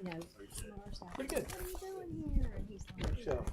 Pretty good. What are you doing here? And he's like, So.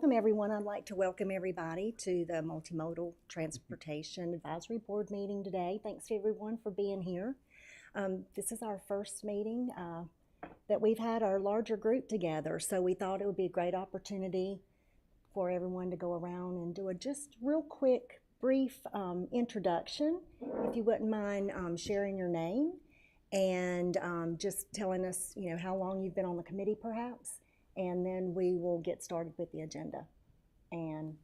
welcome everyone. I'd like to welcome everybody to the Multimodal Transportation Advisory Board meeting today. Thanks to everyone for being here. This is our first meeting that we've had our larger group together, so we thought it would be a great opportunity for everyone to go around and do a just real quick, brief introduction. If you wouldn't mind sharing your name and just telling us, how long you've been on the committee perhaps, and then we will get started with the agenda. And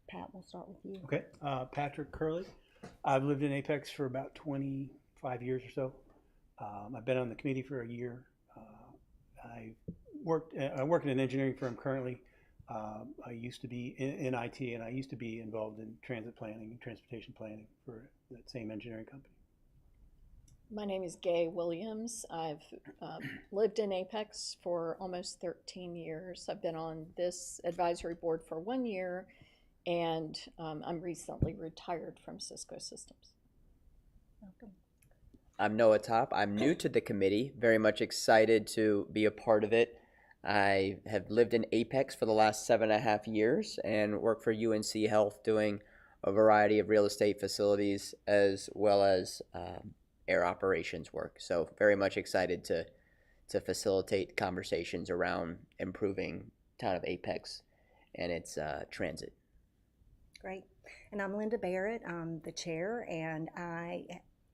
Pat, we'll start with you. Okay, Patrick Curley. I've lived in Apex for about 25 years or so. I've been on the committee for a year. I work at an engineering firm currently. I used to be in IT, and I used to be involved in transit planning and transportation planning for that same engineering company. My name is Gay Williams. I've lived in Apex for almost 13 years. I've been on this advisory board for 1 year, and I'm recently retired from Cisco Systems. Welcome. I'm Noah Top. I'm new to the committee, very much excited to be a part of it. I have lived in Apex for the last 7.5 years and work for UNC Health doing a variety of real estate facilities as well as air operations work. So very much excited to facilitate conversations around improving town of Apex and its transit. Great. And I'm Linda Barrett. I'm the chair, and I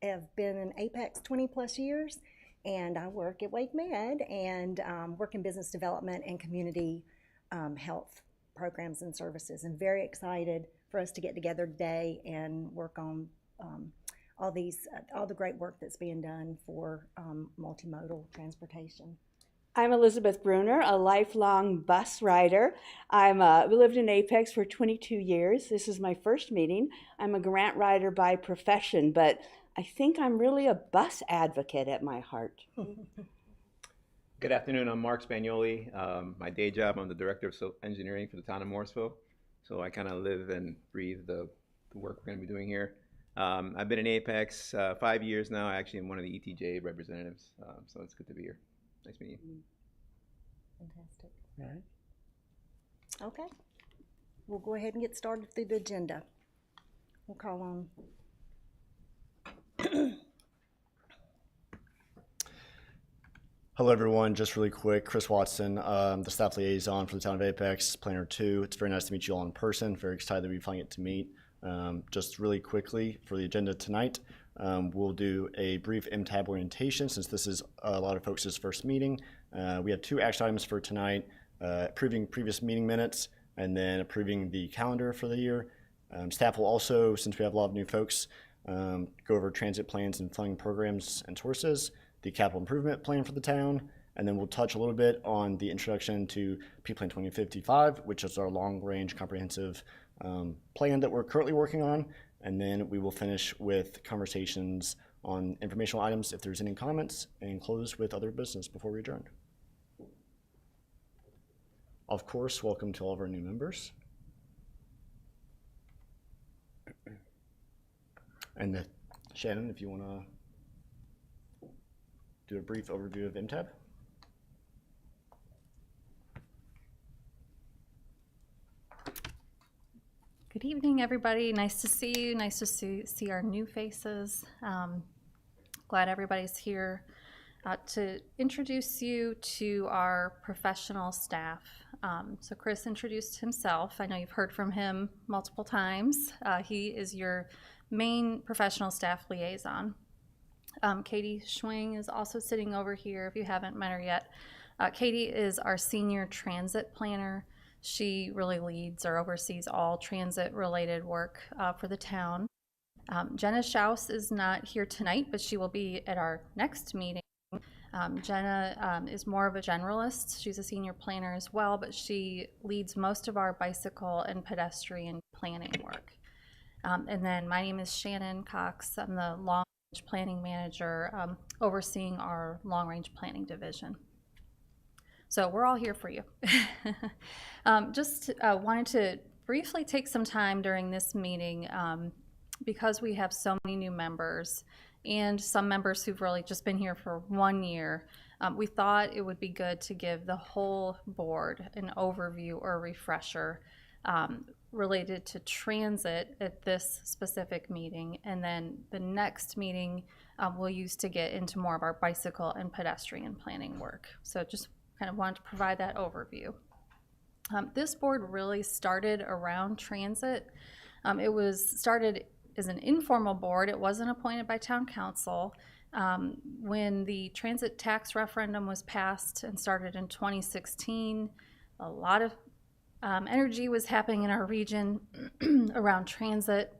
have been in Apex 20 plus years, and I work at Wake Med and work in business development and community health programs and services. And very excited for us to get together today and work on all the great work that's being done for multimodal transportation. I'm Elizabeth Bruner, a lifelong bus rider. We lived in Apex for 22 years. This is my first meeting. I'm a grant writer by profession, but I think I'm really a bus advocate at my heart. Good afternoon, I'm Mark Spagnoli. My day job, I'm the Director of Engineering for the town of Morrisville. So I kind of live and breathe the work we're going to be doing here. I've been in Apex 5 years now. I actually am one of the ETJ representatives, so it's good to be here. Nice meeting you. Fantastic. All right. Okay. We'll go ahead and get started through the agenda. We'll call on Hello everyone, just really quick, Chris Watson, the staff liaison for the town of Apex, Planner 2. It's very nice to meet you all in person. Very excited that we finally get to meet. Just really quickly for the agenda tonight, we'll do a brief MTAB orientation since this is a lot of folks' first meeting. We have 2 action items for tonight, approving previous meeting minutes and then approving the calendar for the year. Staff will also, since we have a lot of new folks, go over transit plans and funding programs and sources, the capital improvement plan for the town, and then we'll touch a little bit on the introduction to P-Plan 2055, which is our long-range comprehensive plan that we're currently working on, and then we will finish with conversations on informational items if there's any comments, and close with other business before we adjourn. Of course, welcome to all of our new members. And Shannon, if you want to do a brief overview of MTAB. Good evening, everybody. Nice to see you. Nice to see our new faces. Glad everybody's here to introduce you to our professional staff. So Chris introduced himself. I know you've heard from him multiple times. He is your main professional staff liaison. Katie Schwing is also sitting over here if you haven't met her yet. Katie is our senior transit planner. She really leads or oversees all transit related work for the town. Jenna Schaus is not here tonight, but she will be at our next meeting. Jenna is more of a generalist. She's a senior planner as well, but she leads most of our bicycle and pedestrian planning work. And then my name is Shannon Cox. I'm the long-range planning manager overseeing our long-range planning division. So we're all here for you. Just wanted to briefly take some time during this meeting because we have so many new members and some members who've really just been here for 1 year. We thought it would be good to give the whole board an overview or refresher related to transit at this specific meeting, and then the next meeting we'll use to get into more of our bicycle and pedestrian planning work. So just kind of wanted to provide that overview. This board really started around transit. It was started as an informal board. It wasn't appointed by town council. When the transit tax referendum was passed and started in 2016, a lot of energy was happening in our region around transit,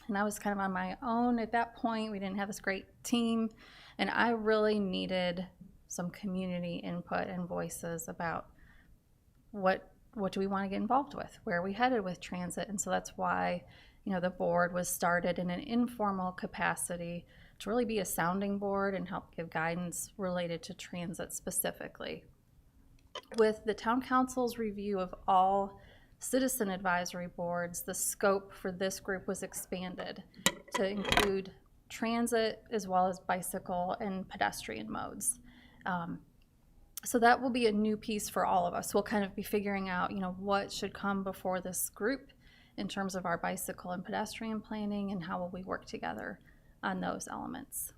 and I was kind of on my own at that point. We didn't have this great team, and I really needed some community input and voices about what do we want to get involved with, where are we headed with transit. And so that's why, you know, the board was started in an informal capacity to really be a sounding board and help give guidance related to transit specifically. With the town council's review of all citizen advisory boards, the scope for this group was expanded to include transit as well as bicycle and pedestrian modes. So that will be a new piece for all of us. We'll kind of be figuring out, you know, what should come before this group in terms of our bicycle and pedestrian planning, and how will we work together on those elements.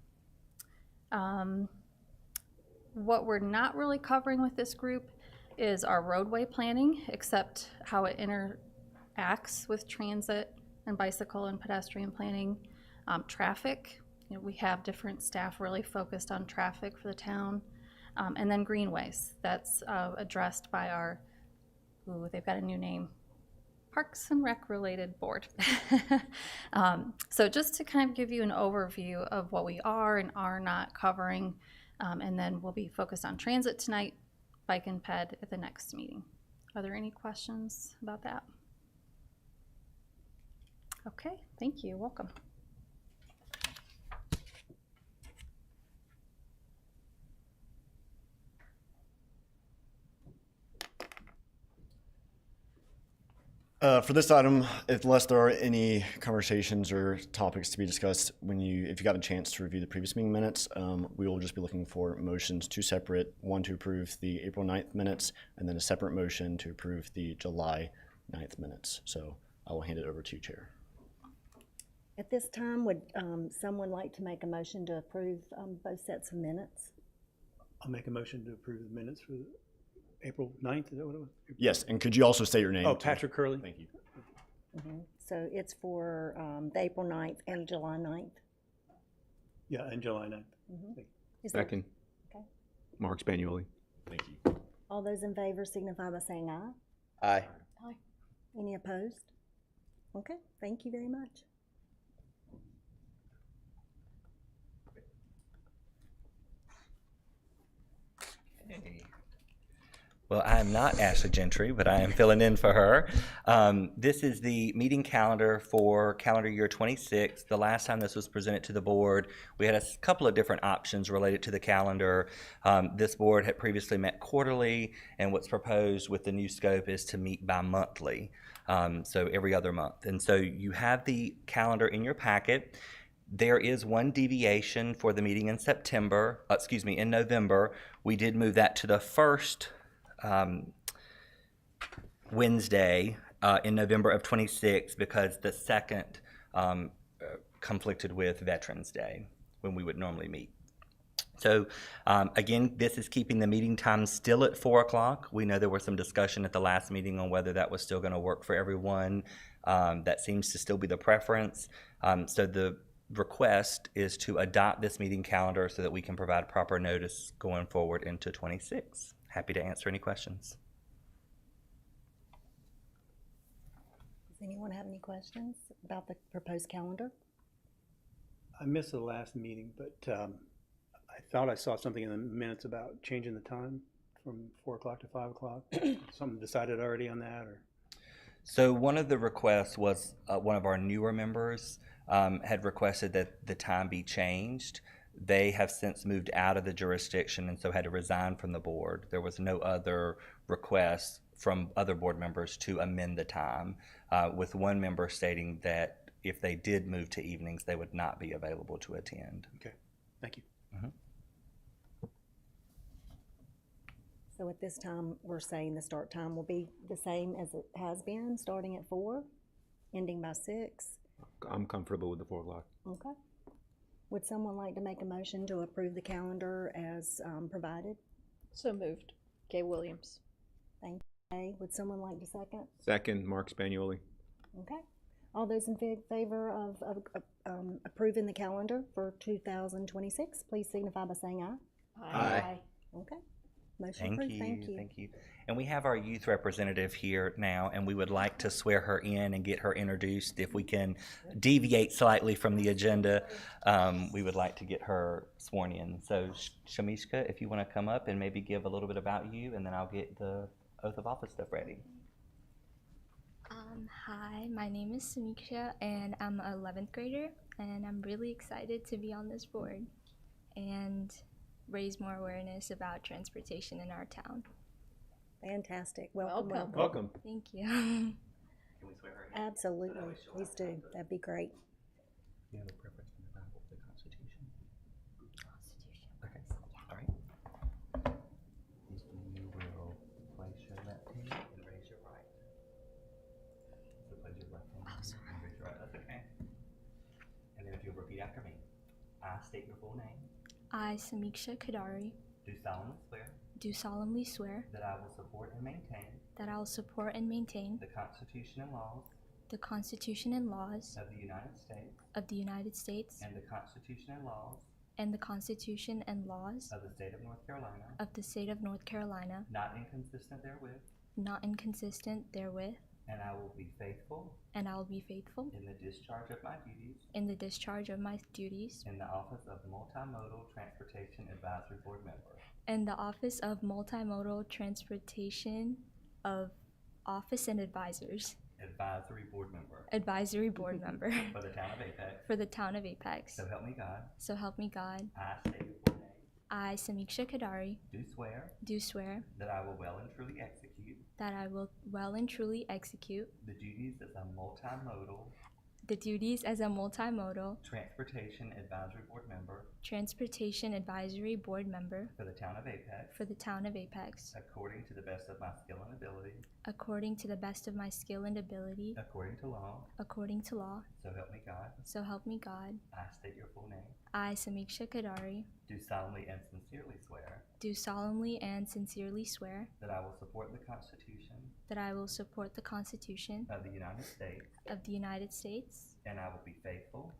What we're not really covering with this group is our roadway planning, except how it interacts with transit and bicycle and pedestrian planning. Traffic, you know, we have different staff really focused on traffic for the town. And then greenways, that's addressed by our, they've got a new name, Parks and Rec related board. So just to kind of give you an overview of what we are and are not covering, and then we'll be focused on transit tonight, bike and ped at the next meeting. Are there any questions about that? Okay, thank you, welcome. For this item, unless there are any conversations or topics to be discussed, if you got a chance to review the previous meeting minutes, we will just be looking for motions, two separate, one to approve the April 9th minutes, and then a separate motion to approve the July 9th minutes. So I will hand it over to you, Chair. At this time, would someone like to make a motion to approve both sets of minutes? I'll make a motion to approve the minutes for April 9th, is that what it was? Yes, and could you also state your name? Oh, too? Patrick Curley. Thank you. Mm-hmm. So it's for the April 9th and July 9th? Yeah, and July 9th. Mm-hmm. Is that, Second. okay. Mark Spagnoli. Thank you. All those in favor signify by saying aye. Aye. Aye. Any opposed? Okay, thank you very much. Well, I am not Ashley Gentry, but I am filling in for her. This is the meeting calendar for calendar year 26. The last time this was presented to the board, we had a couple of different options related to the calendar. This board had previously met quarterly, and what's proposed with the new scope is to meet bi-monthly, so every other month. And so you have the calendar in your packet. There is one deviation for the meeting in in November. We did move that to the first Wednesday in November of 26 because the second conflicted with Veterans Day when we would normally meet. So again, this is keeping the meeting time still at 4 o'clock. We know there was some discussion at the last meeting on whether that was still going to work for everyone. That seems to still be the preference. So the request is to adopt this meeting calendar so that we can provide proper notice going forward into 26. Happy to answer any questions. Does anyone have any questions about the proposed calendar? I missed the last meeting, but I thought I saw something in the minutes about changing the time from 4 o'clock to 5 o'clock. Something decided already on that, or? So one of the requests was one of our newer members had requested that the time be changed. They have since moved out of the jurisdiction and so had to resign from the board. There was no other request from other board members to amend the time, with one member stating that if they did move to evenings, they would not be available to attend. Okay, thank you. So So at this time, we're saying the start time will be the same as it has been, starting at 4, ending by 6. I'm comfortable with the 4 o'clock. Okay. Would someone like to make a motion to approve the calendar as provided? So moved. Gay Williams. Okay. Would someone like to second? Second, Mark Spagnoli. Okay. All those in favor of approving the calendar for 2026, please signify by saying aye. Aye. Okay. Motion Thank approved. you. Thank you. Thank you. And we have our youth representative here now, and we would like to swear her in and get her introduced. If we can deviate slightly from the agenda, we would like to get her sworn in. So, Shamishka, if you want to come up and maybe give a little bit about you, and then I'll get the oath of office stuff ready. Hi, my name is Samiksha, and I'm an 11th grader, and I'm really excited to be on this board and raise more awareness about transportation in our town. Fantastic. Welcome. Welcome. Welcome. Thank you. Can we swear her in? Absolutely. Please do. That'd be great. You have a preference in the Bible, the Constitution? Constitution. Okay. All right. You will place your left hand and raise your right. So place your left hand and raise your right. That's okay. And then if you'll repeat after me. I state your full name. I, Samiksha Kadari, Do solemnly swear that I will support and maintain the Constitution and laws the Constitution and laws of the United States of the United States and the Constitution and laws and the Constitution and laws of the State of North Carolina, of the State of North Carolina, not inconsistent therewith, not inconsistent therewith, and I will be faithful and I will be faithful in the discharge of my duties in the discharge of my duties in the office of Multimodal Transportation Advisory Board member. in the Office of Multimodal Transportation of Office and Advisors, Advisory Board member Advisory Board Member for the town of Apex. for the town of Apex. So help me God. So help me God. I state your full name. I, Samiksha Kadari, Do swear that I will well and truly execute the duties as a multimodal Transportation Advisory Board member for the town of Apex, according to the best of my skill and ability, according to law, so help me God. I state your full name. I, Samiksha Kadari, Do solemnly and sincerely swear that I will support the Constitution of the United States, and I will be faithful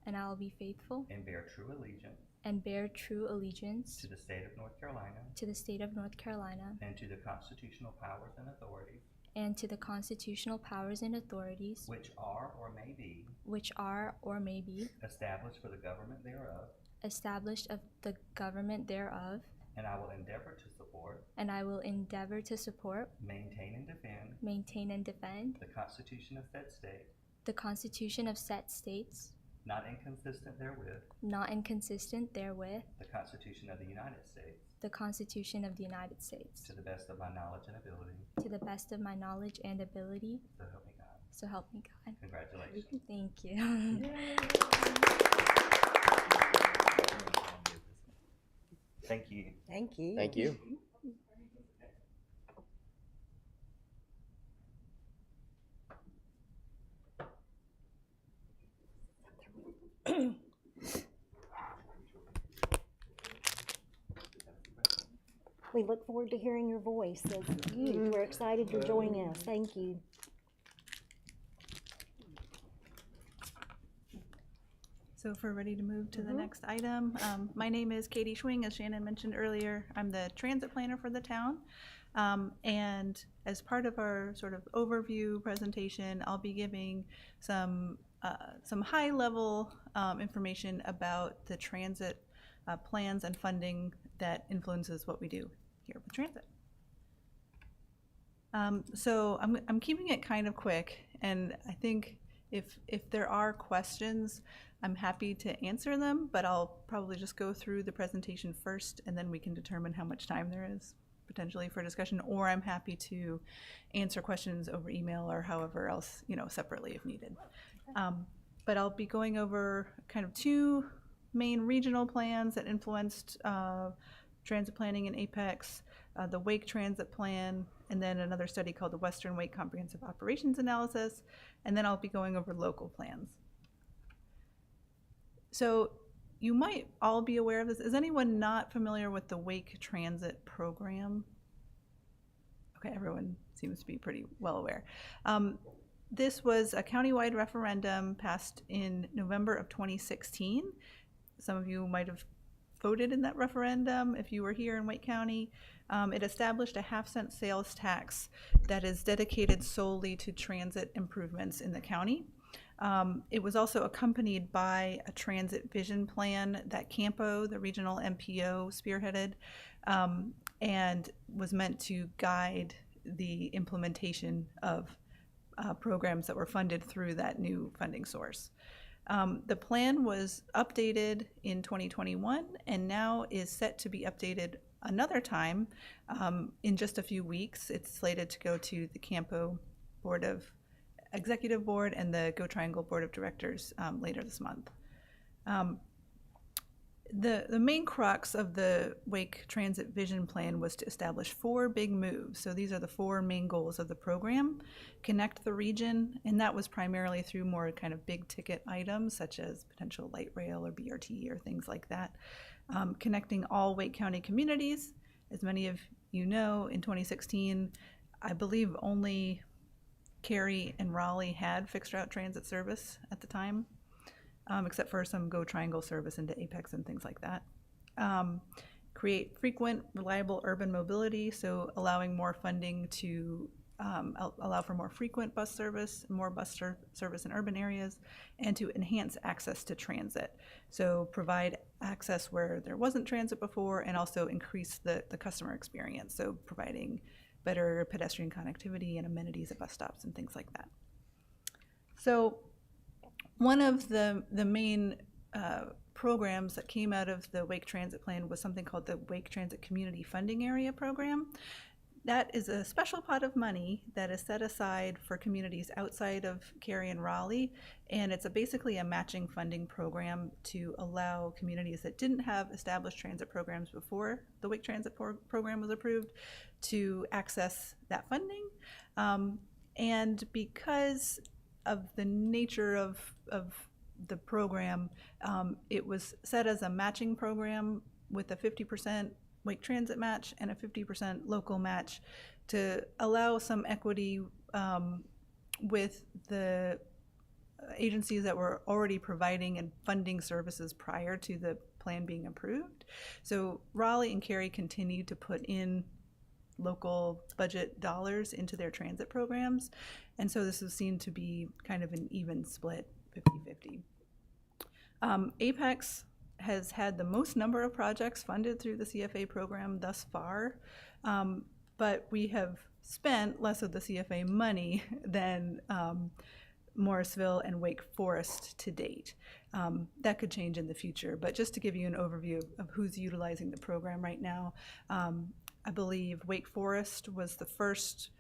and bear true allegiance to the State of North Carolina and to the constitutional powers and authorities which are or may be established for the government thereof, established of the government thereof, and I will endeavor to support, maintain and defend the Constitution of said states, not inconsistent therewith, the Constitution of the United States, to the best of my knowledge and ability. So help me God. Congratulations. Thank you. Thank you. Thank you. Thank you. We look forward to hearing your voice as you. We're excited you're joining us. Thank you. So if we're ready to move to the next item, my name is Katie Schwing, as Shannon mentioned earlier. I'm the transit planner for the town. And as part of our sort of overview presentation, I'll be giving some high-level information about the transit plans and funding that influences what we do here with transit. So I'm keeping it kind of quick, and I think if there are questions, I'm happy to answer them, but I'll probably just go through the presentation first, and then we can determine how much time there is potentially for discussion, or I'm happy to answer questions over email or however else, separately if needed. But I'll be going over kind of two main regional plans that influenced transit planning in Apex, the Wake Transit Plan, and then another study called the Western Wake Comprehensive Operations Analysis, and then I'll be going over local plans. So you might all be aware of this. Is anyone not familiar with the Wake Transit Program? Okay, everyone seems to be pretty well aware. This was a countywide referendum passed in November of 2016. Some of you might have voted in that referendum if you were here in Wake County. It established a half-cent sales tax that is dedicated solely to transit improvements in the county. It was also accompanied by a transit vision plan that Campo, the regional MPO, spearheaded, and was meant to guide the implementation of programs that were funded through that new funding source. The plan was updated in 2021 and now is set to be updated another time in just a few weeks. It's slated to go to the Campo Executive Board and the Go Triangle Board of Directors later this month. The main crux of the Wake Transit Vision Plan was to establish 4 big moves. So these are the 4 main goals of the program. Connect the region, and that was primarily through more kind of big ticket items such as potential light rail or BRT or things like that. Connecting all Wake County communities. As many of you know, in 2016, I believe only Cary and Raleigh had fixed route transit service at the time. Except for some Go Triangle service into Apex and things like that. Create frequent, reliable urban mobility, so allowing more funding to allow for more frequent bus service, more bus service in urban areas, and to enhance access to transit. So provide access where there wasn't transit before and also increase the customer experience, so providing better pedestrian connectivity and amenities at bus stops and things like that. So one of the main programs that came out of the Wake Transit Plan was something called the Wake Transit Community Funding Area Program. That is a special pot of money that is set aside for communities outside of Cary and Raleigh, and it's basically a matching funding program to allow communities that didn't have established transit programs before the Wake Transit program was approved to access that funding. And because of the nature of the program, it was set as a matching program with a 50% Wake Transit match and a 50% local match to allow some equity with the agencies that were already providing and funding services prior to the plan being approved. So Raleigh and Cary continued to put in local budget dollars into their transit programs, and so this was seen to be kind of an even split, 50-50. Apex has had the most number of projects funded through the CFA program thus far, but we have spent less of the CFA money than Morrisville and Wake Forest to date. That could change in the future, but just to give you an overview of who's utilizing the program right now, I believe Wake Forest was the first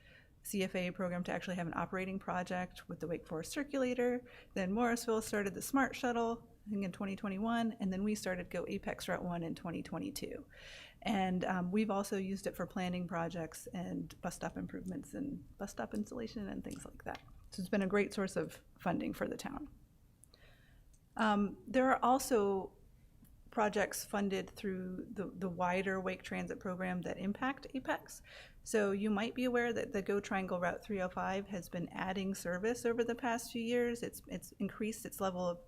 CFA program to actually have an operating project with the Wake Forest Circulator. Then Morrisville started the Smart Shuttle, I think in 2021, and then we started Go Apex Route 1 in 2022. And we've also used it for planning projects and bus stop improvements and bus stop installation and things like that. So it's been a great source of funding for the town. There are also projects funded through the wider Wake Transit program that impact Apex. So you might be aware that the Go Triangle Route 305 has been adding service over the past few years. It's increased its level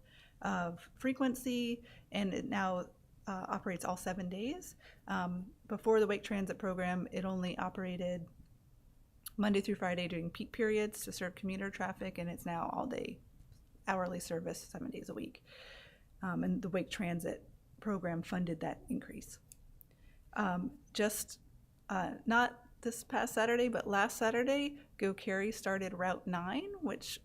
of frequency, and it now operates all 7 days. Before the Wake Transit program, it only operated Monday through Friday during peak periods to serve commuter traffic, and it's now all day hourly service 7 days a week. And the Wake Transit program funded that increase. Not this past Saturday, but last Saturday, Go Cary started Route 9, which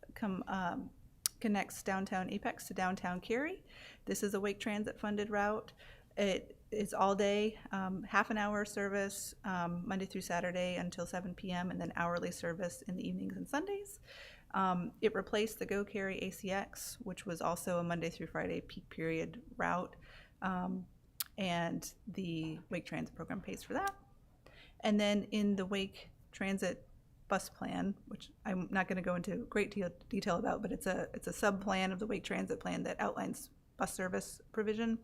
connects downtown Apex to downtown Cary. This is a Wake Transit funded route. It is all day, half an hour service Monday through Saturday until 7 p.m. and then hourly service in the evenings and Sundays. It replaced the Go Cary ACX, which was also a Monday through Friday peak period route. and the Wake Transit program pays for that. And then in the Wake Transit bus plan, which I'm not going to go into great detail about, but it's a sub-plan of the Wake Transit plan that outlines bus service provision.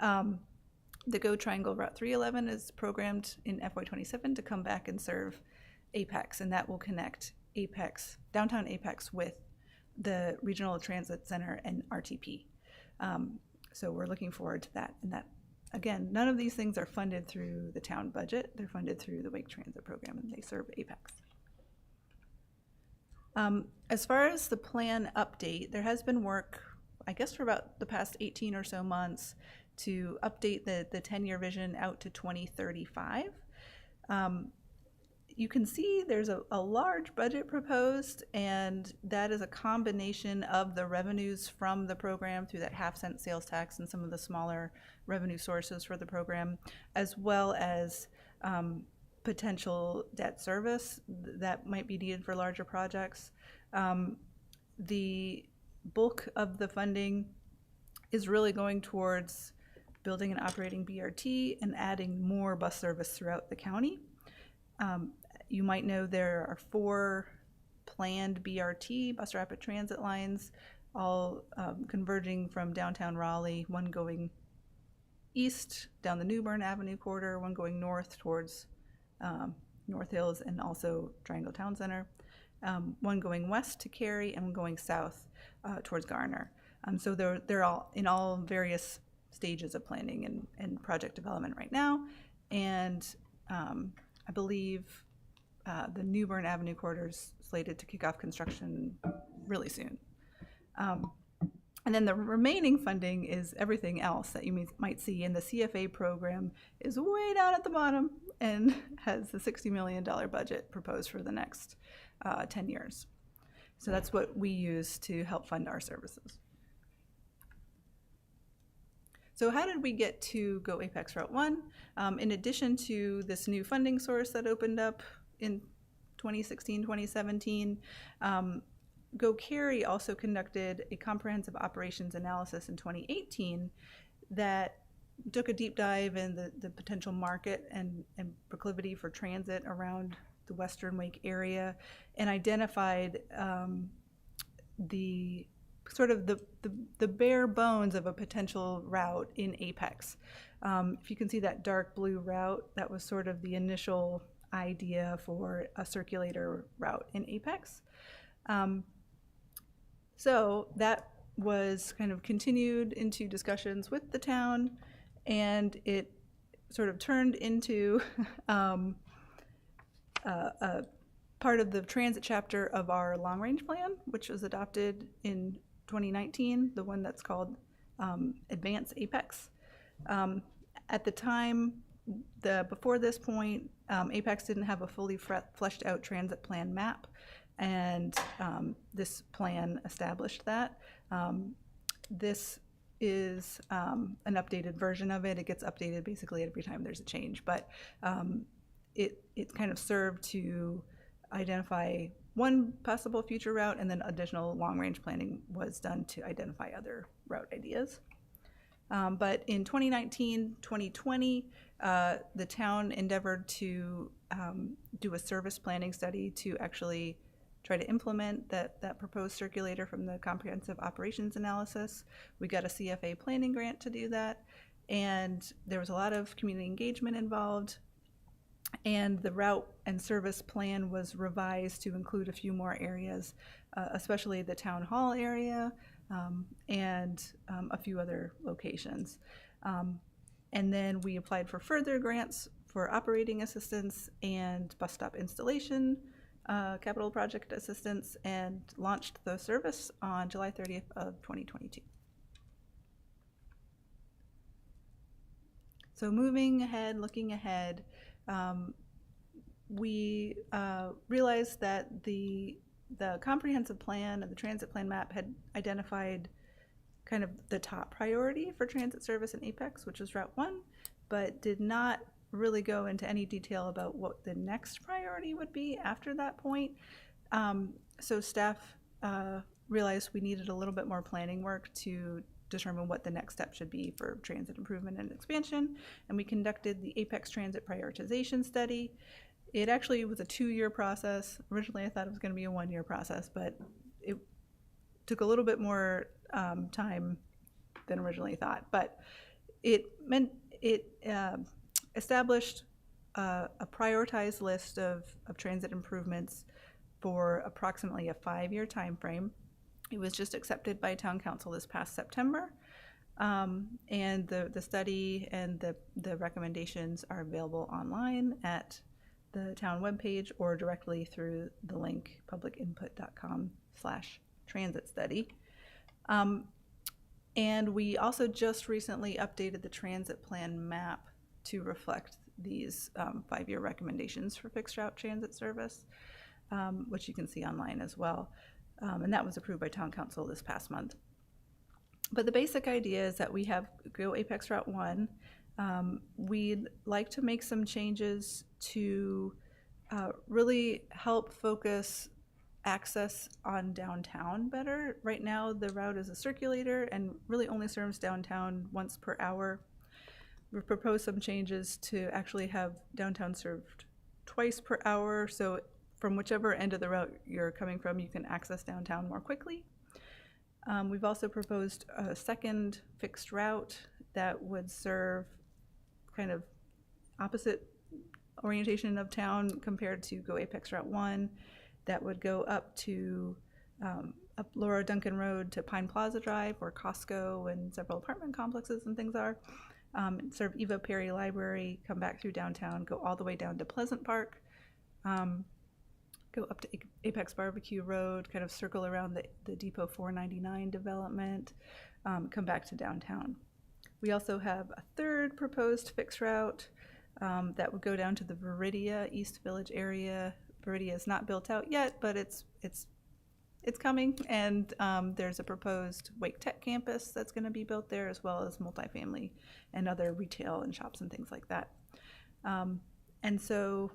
The Go Triangle Route 311 is programmed in FY27 to come back and serve Apex, and that will connect Apex, downtown Apex, with the Regional Transit Center and RTP. So we're looking forward to that. And that, again, none of these things are funded through the town budget. They're funded through the Wake Transit program, and they serve Apex. As far as the plan update, there has been work, I guess, for about the past 18 or so months to update the 10-year vision out to 2035. You can see there's a large budget proposed, and that is a combination of the revenues from the program through that half-cent sales tax and some of the smaller revenue sources for the program, as well as potential debt service that might be needed for larger projects. The bulk of the funding is really going towards building and operating BRT and adding more bus service throughout the county. You might know there are 4 planned BRT, bus rapid transit lines, all converging from downtown Raleigh, one going east down the New Bern Avenue corridor, one going north towards North Hills and also Triangle Town Center, one going west to Cary, and one going south towards Garner. So they're all in all various stages of planning and project development right now. And I believe the New Bern Avenue corridor is slated to kick off construction really soon. And then the remaining funding is everything else that you might see, and the CFA program is way down at the bottom and has a $60 million budget proposed for the next 10 years. So that's what we use to help fund our services. So how did we get to Go Apex Route 1? In addition to this new funding source that opened up in 2016, 2017, Go Cary also conducted a comprehensive operations analysis in 2018 that took a deep dive in the potential market and proclivity for transit around the Western Wake area, and identified the sort of the bare bones of a potential route in Apex. If you can see that dark blue route, that was sort of the initial idea for a circulator route in Apex. So that was kind of continued into discussions with the town, and it sort of turned into a part of the transit chapter of our long-range plan, which was adopted in 2019, the one that's called Advance Apex. At the time, before this point, Apex didn't have a fully fleshed out transit plan map, and this plan established that. This is an updated version of it. It gets updated basically every time there's a change, but it kind of served to identify one possible future route, and then additional long-range planning was done to identify other route ideas. But in 2019, 2020, the town endeavored to do a service planning study to actually try to implement that proposed circulator from the comprehensive operations analysis. We got a CFA planning grant to do that, and there was a lot of community engagement involved. And the route and service plan was revised to include a few more areas, especially the town hall area and a few other locations. And then we applied for further grants for operating assistance and bus stop installation, capital project assistance, and launched the service on July 30th of 2022. So moving ahead, looking ahead, we realized that the comprehensive plan and the transit plan map had identified kind of the top priority for transit service in Apex, which was Route 1, but did not really go into any detail about what the next priority would be after that point. So staff realized we needed a little bit more planning work to determine what the next step should be for transit improvement and expansion. And we conducted the Apex Transit Prioritization Study. It actually was a 2-year process. Originally, I thought it was going to be a 1-year process, but it took a little bit more time than originally thought. But it established a prioritized list of transit improvements for approximately a 5-year time frame. It was just accepted by Town Council this past September. And the study and the recommendations are available online at the town webpage or directly through the link publicinput.com/transit study. And we also just recently updated the transit plan map to reflect these 5-year recommendations for fixed route transit service, which you can see online as well. And that was approved by Town Council this past month. But the basic idea is that we have Go Apex Route 1. We'd like to make some changes to really help focus access on downtown better. Right now, the route is a circulator and really only serves downtown once per hour. We've proposed some changes to actually have downtown served twice per hour, so from whichever end of the route you're coming from, you can access downtown more quickly. We've also proposed a second fixed route that would serve kind of opposite orientation of town compared to Go Apex Route 1, that would go up to up Laura Duncan Road to Pine Plaza Drive, where Costco and several apartment complexes and things are. Serve Eva Perry Library, come back through downtown, go all the way down to Pleasant Park, go up to Apex Barbecue Road, kind of circle around the Depot 499 development, come back to downtown. We also have a third proposed fixed route that would go down to the Viridia East Village area. Viridia is not built out yet, but it's coming, and there's a proposed Wake Tech campus that's going to be built there, as well as multifamily and other retail and shops and things like that. And so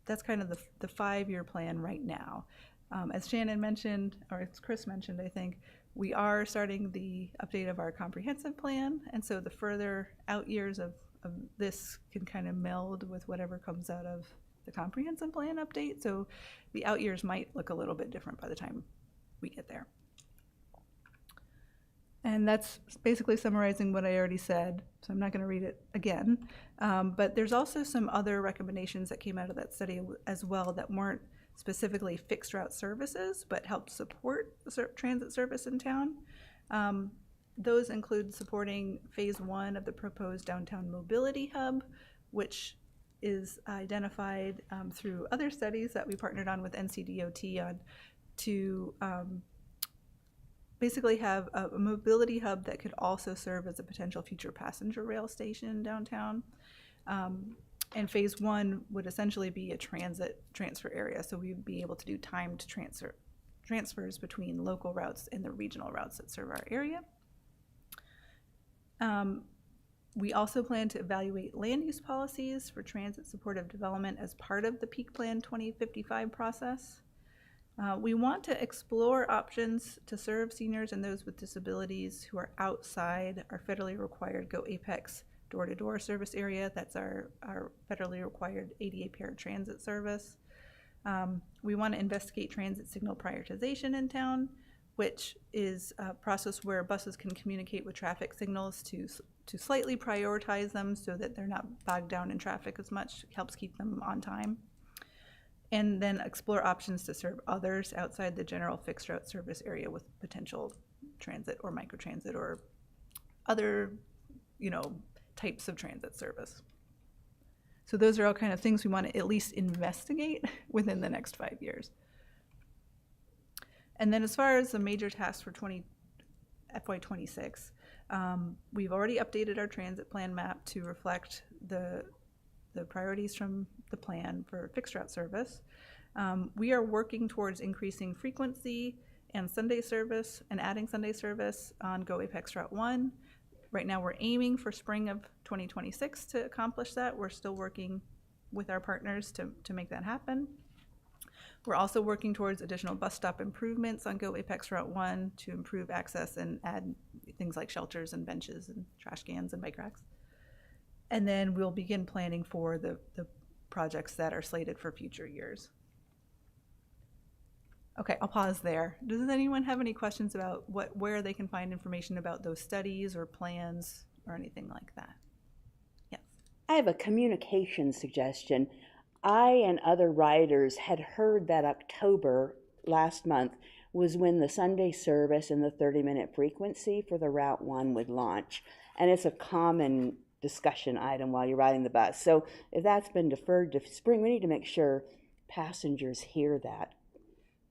that's kind of the 5-year plan right now. As Shannon mentioned, or as Chris mentioned, I think, we are starting the update of our comprehensive plan, and so the further out years of this can kind of meld with whatever comes out of the comprehensive plan update. So the out years might look a little bit different by the time we get there. And that's basically summarizing what I already said, so I'm not going to read it again. But there's also some other recommendations that came out of that study as well that weren't specifically fixed route services, but helped support transit service in town. Those include supporting phase 1 of the proposed downtown mobility hub, which is identified through other studies that we partnered on with NCDOT on to basically have a mobility hub that could also serve as a potential future passenger rail station downtown. And phase 1 would essentially be a transit transfer area, so we'd be able to do timed transfers between local routes and the regional routes that serve our area. We also plan to evaluate land use policies for transit supportive development as part of the Peak Plan 2055 process. We want to explore options to serve seniors and those with disabilities who are outside our federally required Go Apex door-to-door service area. That's our federally required ADA paratransit service. We want to investigate transit signal prioritization in town, which is a process where buses can communicate with traffic signals to slightly prioritize them so that they're not bogged down in traffic as much. It helps keep them on time. And then explore options to serve others outside the general fixed route service area with potential transit or microtransit or other, types of transit service. So those are all kind of things we want to at least investigate within the next 5 years. And then as far as the major tasks for FY26, we've already updated our transit plan map to reflect the priorities from the plan for fixed route service. We are working towards increasing frequency and Sunday service and adding Sunday service on Go Apex Route 1. Right now we're aiming for spring of 2026 to accomplish that. We're still working with our partners to make that happen. We're also working towards additional bus stop improvements on Go Apex Route 1 to improve access and add things like shelters and benches and trash cans and bike racks. And then we'll begin planning for the projects that are slated for future years. Okay, I'll pause there. Does anyone have any questions about where they can find information about those studies or plans or anything like that? Yes. I have a communication suggestion. I and other riders had heard that October last month was when the Sunday service and the 30-minute frequency for the Route 1 would launch. And it's a common discussion item while you're riding the bus. So if that's been deferred to spring, we need to make sure passengers hear that.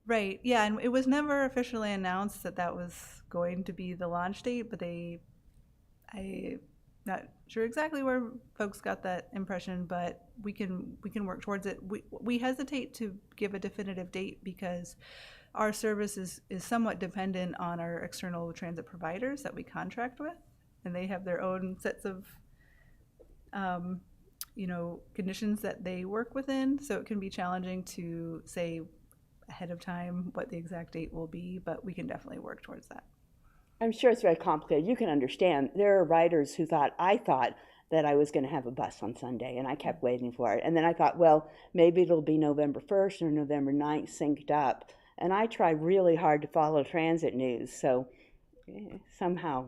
Right, yeah, and it was never officially announced that that was going to be the launch date, but I'm not sure exactly where folks got that impression, but we can work towards it. We hesitate to give a definitive date because our service is somewhat dependent on our external transit providers that we contract with, and they have their own sets of conditions that they work within, so it can be challenging to say ahead of time what the exact date will be, but we can definitely work towards that. I'm sure it's very complicated. You can understand. There are riders who I thought that I was going to have a bus on Sunday, and I kept waiting for it. And then I thought, well, maybe it'll be November 1st or November 9th synced up. And I try really hard to follow transit news, so somehow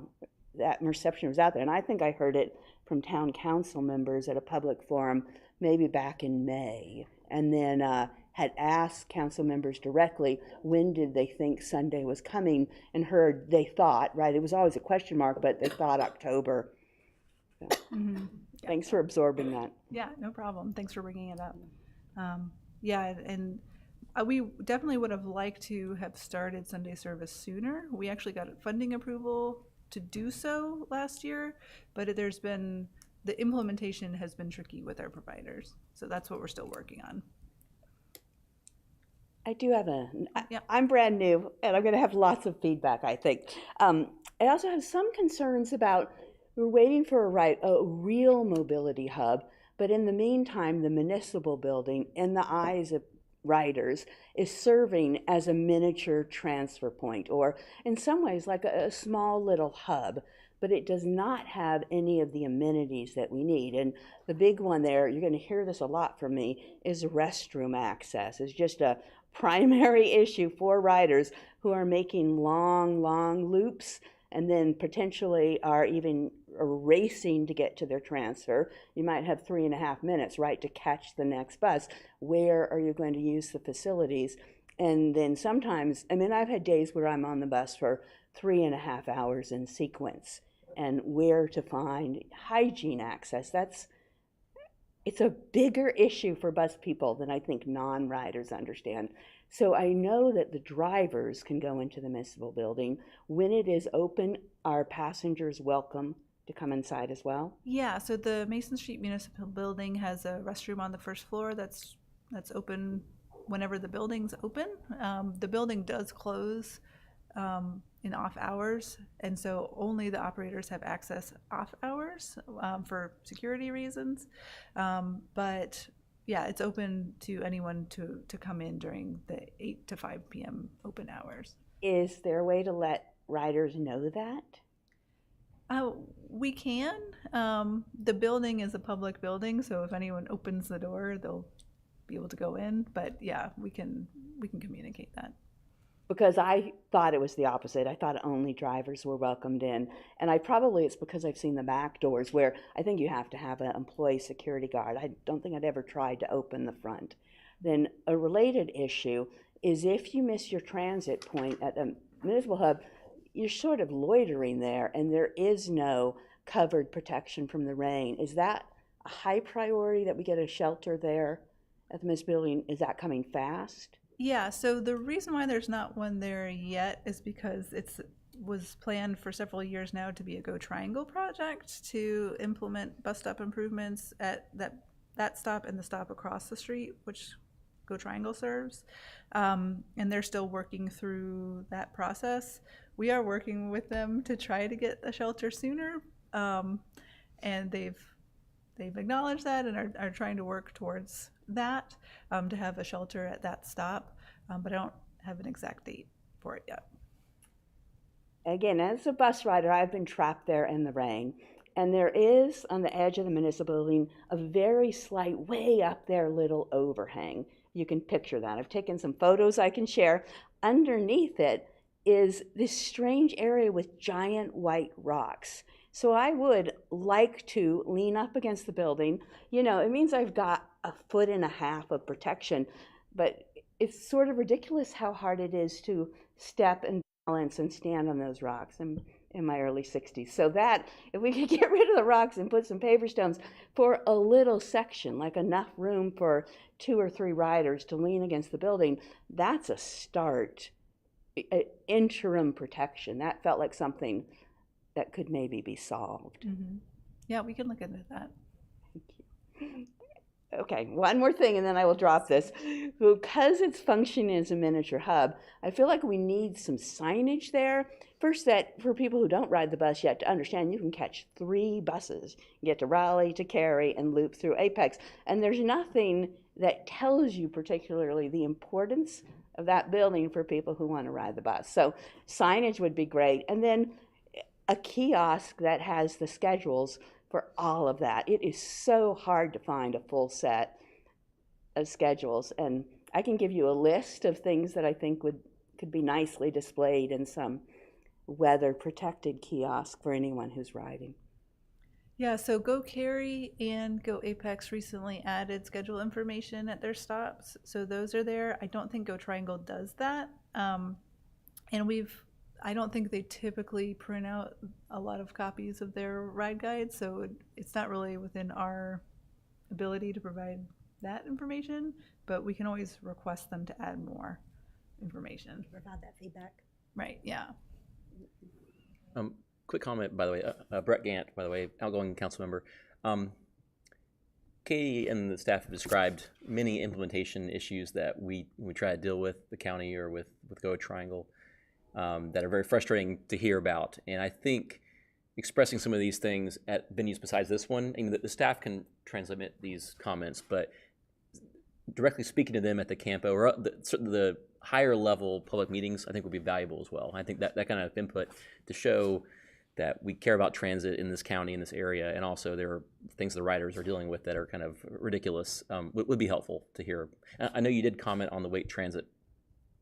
that reception was out there. And I think I heard it from town council members at a public forum maybe back in May. And then had asked council members directly when did they think Sunday was coming, and heard they thought, right, it was always a question mark, but they thought October. So, thanks for absorbing that. Yeah, no problem. Thanks for bringing it up. And we definitely would have liked to have started Sunday service sooner. We actually got funding approval to do so last year, but the implementation has been tricky with our providers. So that's what we're still working on. I do have I'm brand new, and I'm going to have lots of feedback, I think. I also have some concerns about, we're waiting for a real mobility hub, but in the meantime, the municipal building, in the eyes of riders, is serving as a miniature transfer point, or in some ways like a small little hub, but it does not have any of the amenities that we need. And the big one there, you're going to hear this a lot from me, is restroom access. It's just a primary issue for riders who are making long loops and then potentially are even racing to get to their transfer. You might have 3.5 minutes, right, to catch the next bus. Where are you going to use the facilities? And then sometimes, I've had days where I'm on the bus for 3.5 hours in sequence, and where to find hygiene access. It's a bigger issue for bus people than I think non-riders understand. So I know that the drivers can go into the municipal building. When it is open, are passengers welcome to come inside as well? Yeah, so the Mason Street Municipal Building has a restroom on the first floor that's open whenever the building's open. The building does close in off hours, and so only the operators have access off hours for security reasons. But yeah, it's open to anyone to come in during the 8 to 5 p.m. open hours. Is there a way to let riders know that? We can. The building is a public building, so if anyone opens the door, they'll be able to go in. But yeah, we can communicate that. Because I thought it was the opposite. I thought only drivers were welcomed in. And it's because I've seen the back doors where I think you have to have an employee security guard. I don't think I'd ever tried to open the front. Then a related issue is if you miss your transit point at the municipal hub, you're sort of loitering there, and there is no covered protection from the rain. Is that a high priority that we get a shelter there at the municipal building? Is that coming fast? Yeah, so the reason why there's not one there yet is because it was planned for several years now to be a Go Triangle project to implement bus stop improvements at that stop and the stop across the street, which Go Triangle serves. And they're still working through that process. We are working with them to try to get a shelter sooner, and they've acknowledged that and are trying to work towards that, to have a shelter at that stop, but I don't have an exact date for it yet. Again, as a bus rider, I've been trapped there in the rain. And there is, on the edge of the municipal building, a very slight, way up there, little overhang. You can picture that. I've taken some photos I can share. Underneath it is this strange area with giant white rocks. So I would like to lean up against the building. You know, it means I've got 1.5 feet of protection, but it's sort of ridiculous how hard it is to step and balance and stand on those rocks. I'm in my early 60s. So that, if we could get rid of the rocks and put some paver stones for a little section, like enough room for 2 or 3 riders to lean against the building, that's a start. Interim protection. That felt like something that could maybe be solved. Mm-hmm. Yeah, we can look into that. Thank you. Okay, one more thing and then I will drop this. Because it's functioning as a miniature hub, I feel like we need some signage there. First, that for people who don't ride the bus yet to understand, you can catch 3 buses, get to Raleigh, to Cary, and loop through Apex. And there's nothing that tells you particularly the importance of that building for people who want to ride the bus. So signage would be great. And then a kiosk that has the schedules for all of that. It is so hard to find a full set of schedules, and I can give you a list of things that I think could be nicely displayed in some weather protected kiosk for anyone who's riding. Yeah, so Go Cary and Go Apex recently added schedule information at their stops, so those are there. I don't think Go Triangle does that, and I don't think they typically print out a lot of copies of their ride guides, so it's not really within our ability to provide that information, but we can always request them to add more information. Provide that feedback. Right, yeah. Quick comment, by the way, Brett Gant, by the way, outgoing council member. Katie and the staff have described many implementation issues that we try to deal with the county or with Go Triangle. That are very frustrating to hear about. And I think expressing some of these things at venues besides this one, and the staff can transmit these comments, but directly speaking to them at the campo or the higher level public meetings, I think would be valuable as well. I think that kind of input to show that we care about transit in this county, in this area, and also there are things the riders are dealing with that are kind of ridiculous, would be helpful to hear. I know you did comment on the Wake Transit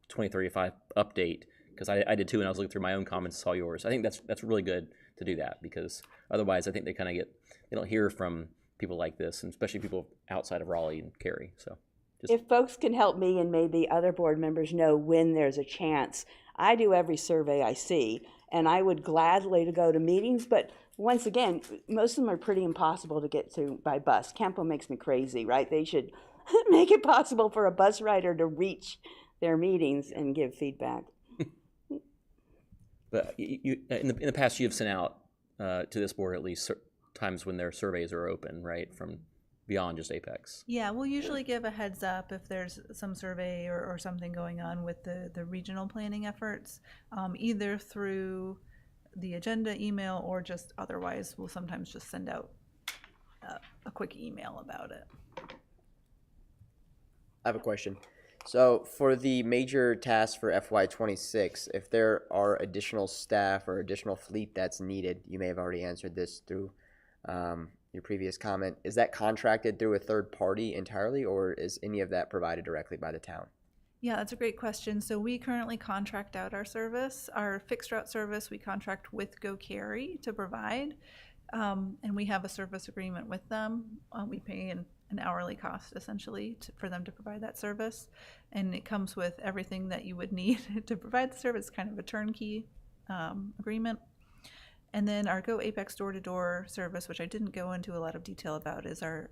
2035 update, because I did too, and I was looking through my own comments, saw yours. I think that's really good to do that, because otherwise I think they don't hear from people like this, and especially people outside of Raleigh and Cary. So if folks can help me and maybe other board members know when there's a chance, I do every survey I see, and I would gladly to go to meetings, but once again, most of them are pretty impossible to get to by bus. Campo makes me crazy, right? They should make it possible for a bus rider to reach their meetings and give feedback. But in the past, you have sent out to this board at least times when their surveys are open, right, from beyond just Apex. Yeah, we'll usually give a heads up if there's some survey or something going on with the regional planning efforts, either through the agenda email or just otherwise. We'll sometimes just send out a quick email about it. I have a question. So for the major tasks for FY26, if there are additional staff or additional fleet that's needed, you may have already answered this through your previous comment, is that contracted through a third party entirely, or is any of that provided directly by the town? Yeah, that's a great question. So we currently contract out our service, our fixed route service. We contract with Go Cary to provide, and we have a service agreement with them. We pay an hourly cost essentially for them to provide that service, and it comes with everything that you would need to provide the service, kind of a turnkey agreement. And then our Go Apex door-to-door service, which I didn't go into a lot of detail about, is our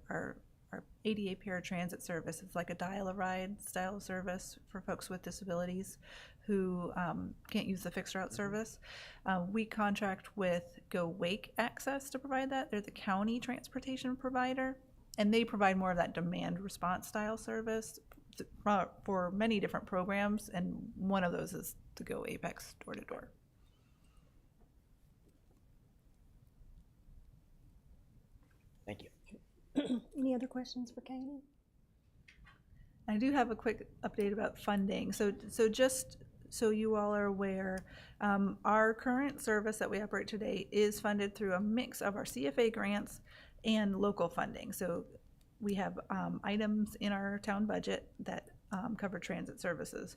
ADA paratransit service. It's like a dial-a-ride style of service for folks with disabilities who can't use the fixed route service. We contract with Go Wake Access to provide that. They're the county transportation provider, and they provide more of that demand response style service for many different programs, and one of those is the Go Apex door-to-door. Thank you. Any other questions for Katie? I do have a quick update about funding. So just so you all are aware, our current service that we operate today is funded through a mix of our CFA grants and local funding. So we have items in our town budget that cover transit services.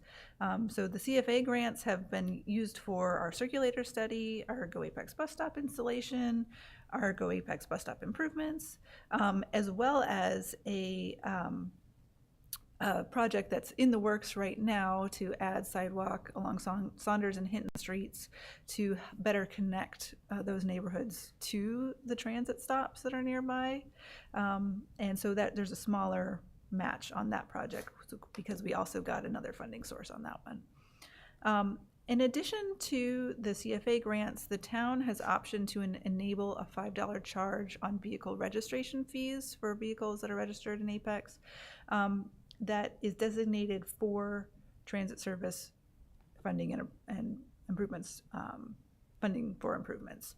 So the CFA grants have been used for our circulator study, our Go Apex bus stop installation, our Go Apex bus stop improvements, as well as a project that's in the works right now to add sidewalk along Saunders and Hinton Streets to better connect those neighborhoods to the transit stops that are nearby. And so that there's a smaller match on that project because we also got another funding source on that one. In addition to the CFA grants, the town has option to enable a $5 charge on vehicle registration fees for vehicles that are registered in Apex. That is designated for transit service funding and improvements, funding for improvements.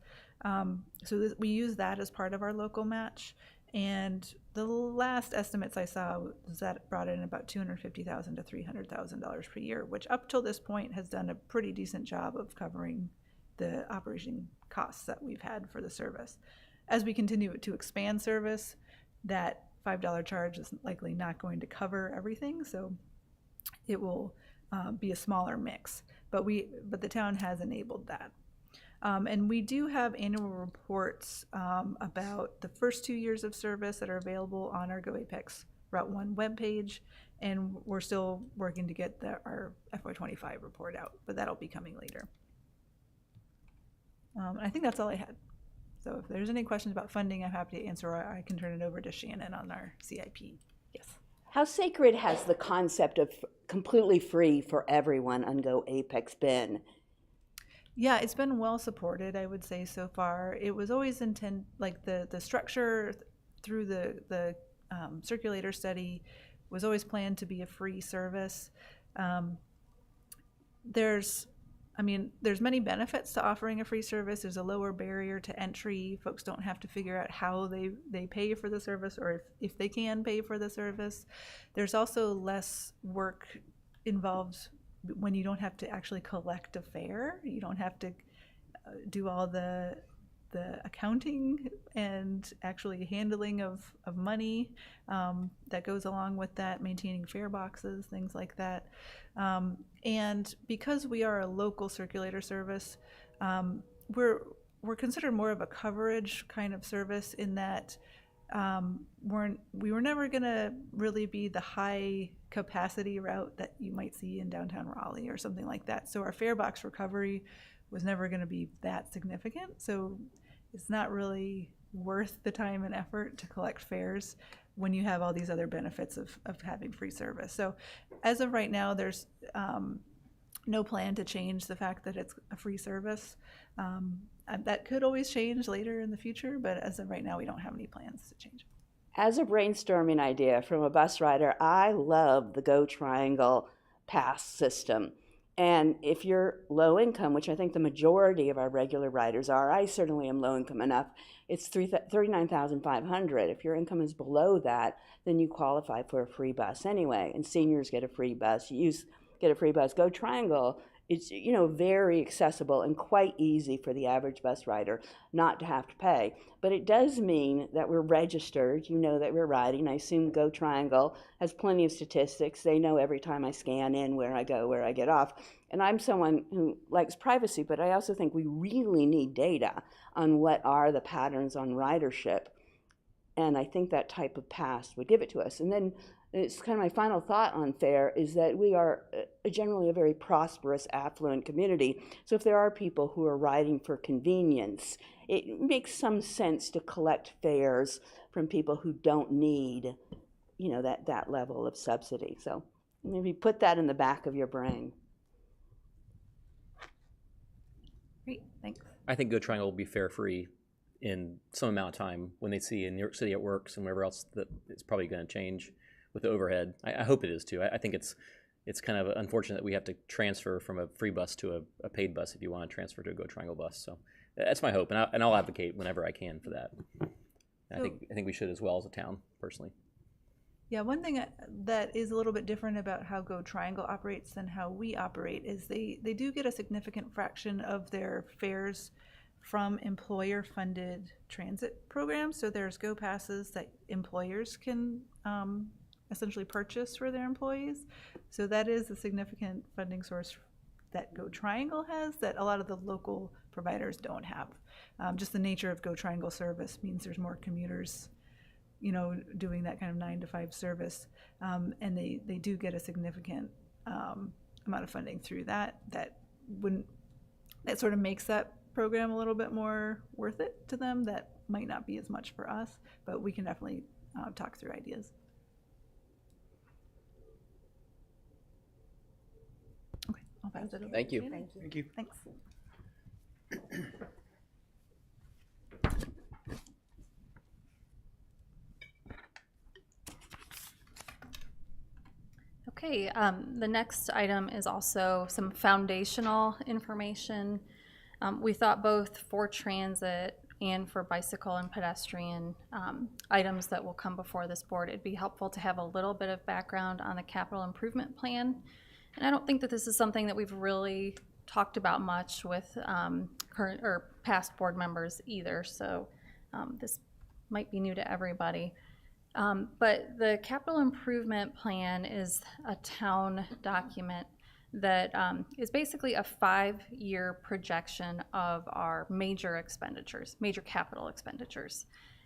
So we use that as part of our local match. And the last estimates I saw was that brought in about $250,000 to $300,000 per year, which up till this point has done a pretty decent job of covering the operation costs that we've had for the service. As we continue to expand service, that $5 charge is likely not going to cover everything, so it will be a smaller mix. But the town has enabled that. And we do have annual reports about the first 2 years of service that are available on our Go Apex Route 1 webpage, and we're still working to get our FY25 report out, but that'll be coming later. I think that's all I had. So if there's any questions about funding, I'm happy to answer, or I can turn it over to Shannon on our CIP. Yes. How sacred has the concept of completely free for everyone on Go Apex been? Yeah, it's been well supported, I would say, so far. It was always like the structure through the circulator study was always planned to be a free service. There's many benefits to offering a free service. There's a lower barrier to entry. Folks don't have to figure out how they pay for the service or if they can pay for the service. There's also less work involved when you don't have to actually collect a fare. You don't have to do all the accounting and actually handling of money that goes along with that, maintaining fare boxes, things like that. And because we are a local circulator service, we're considered more of a coverage kind of service in that we were never going to really be the high capacity route that you might see in downtown Raleigh or something like that. So our fare box recovery was never going to be that significant. So it's not really worth the time and effort to collect fares when you have all these other benefits of having free service. So as of right now, there's no plan to change the fact that it's a free service. That could always change later in the future, but as of right now, we don't have any plans to change. As a brainstorming idea from a bus rider, I love the Go Triangle pass system. And if you're low income, which I think the majority of our regular riders are, I certainly am low income enough, it's $39,500. If your income is below that, then you qualify for a free bus anyway. And seniors get a free bus, youth get a free bus. Go Triangle, it's very accessible and quite easy for the average bus rider not to have to pay. But it does mean that we're registered, that we're riding. I assume Go Triangle has plenty of statistics. They know every time I scan in where I go, where I get off. And I'm someone who likes privacy, but I also think we really need data on what are the patterns on ridership. And I think that type of pass would give it to us. And then it's kind of my final thought on fare is that we are generally a very prosperous, affluent community. So if there are people who are riding for convenience, it makes some sense to collect fares from people who don't need, that level of subsidy. So maybe put that in the back of your brain. Great, thanks. I think Go Triangle will be fare free in some amount of time when they see in New York City it works and wherever else that it's probably going to change with the overhead. I hope it is too. I think it's kind of unfortunate that we have to transfer from a free bus to a paid bus if you want to transfer to a Go Triangle bus. So that's my hope, and I'll advocate whenever I can for that. I think we should as well as a town, personally. Yeah, one thing that is a little bit different about how Go Triangle operates than how we operate is they do get a significant fraction of their fares from employer-funded transit programs. So there's Go Passes that employers can essentially purchase for their employees. So that is a significant funding source that Go Triangle has that a lot of the local providers don't have. Just the nature of Go Triangle service means there's more commuters, you know, doing that kind of 9 to 5 service, and they do get a significant amount of funding through that. That sort of makes that program a little bit more worth it to them. That might not be as much for us, but we can definitely talk through ideas. Okay, I'll pass it over. Thank you. Thank you. Thank you. Thanks. Okay, the next item is also some foundational information. We thought both for transit and for bicycle and pedestrian items that will come before this board, it'd be helpful to have a little bit of background on the capital improvement plan. And I don't think that this is something that we've really talked about much with current or past board members either, so this might be new to everybody. But the capital improvement plan is a town document that is basically a 5-year projection of our major expenditures, major capital expenditures.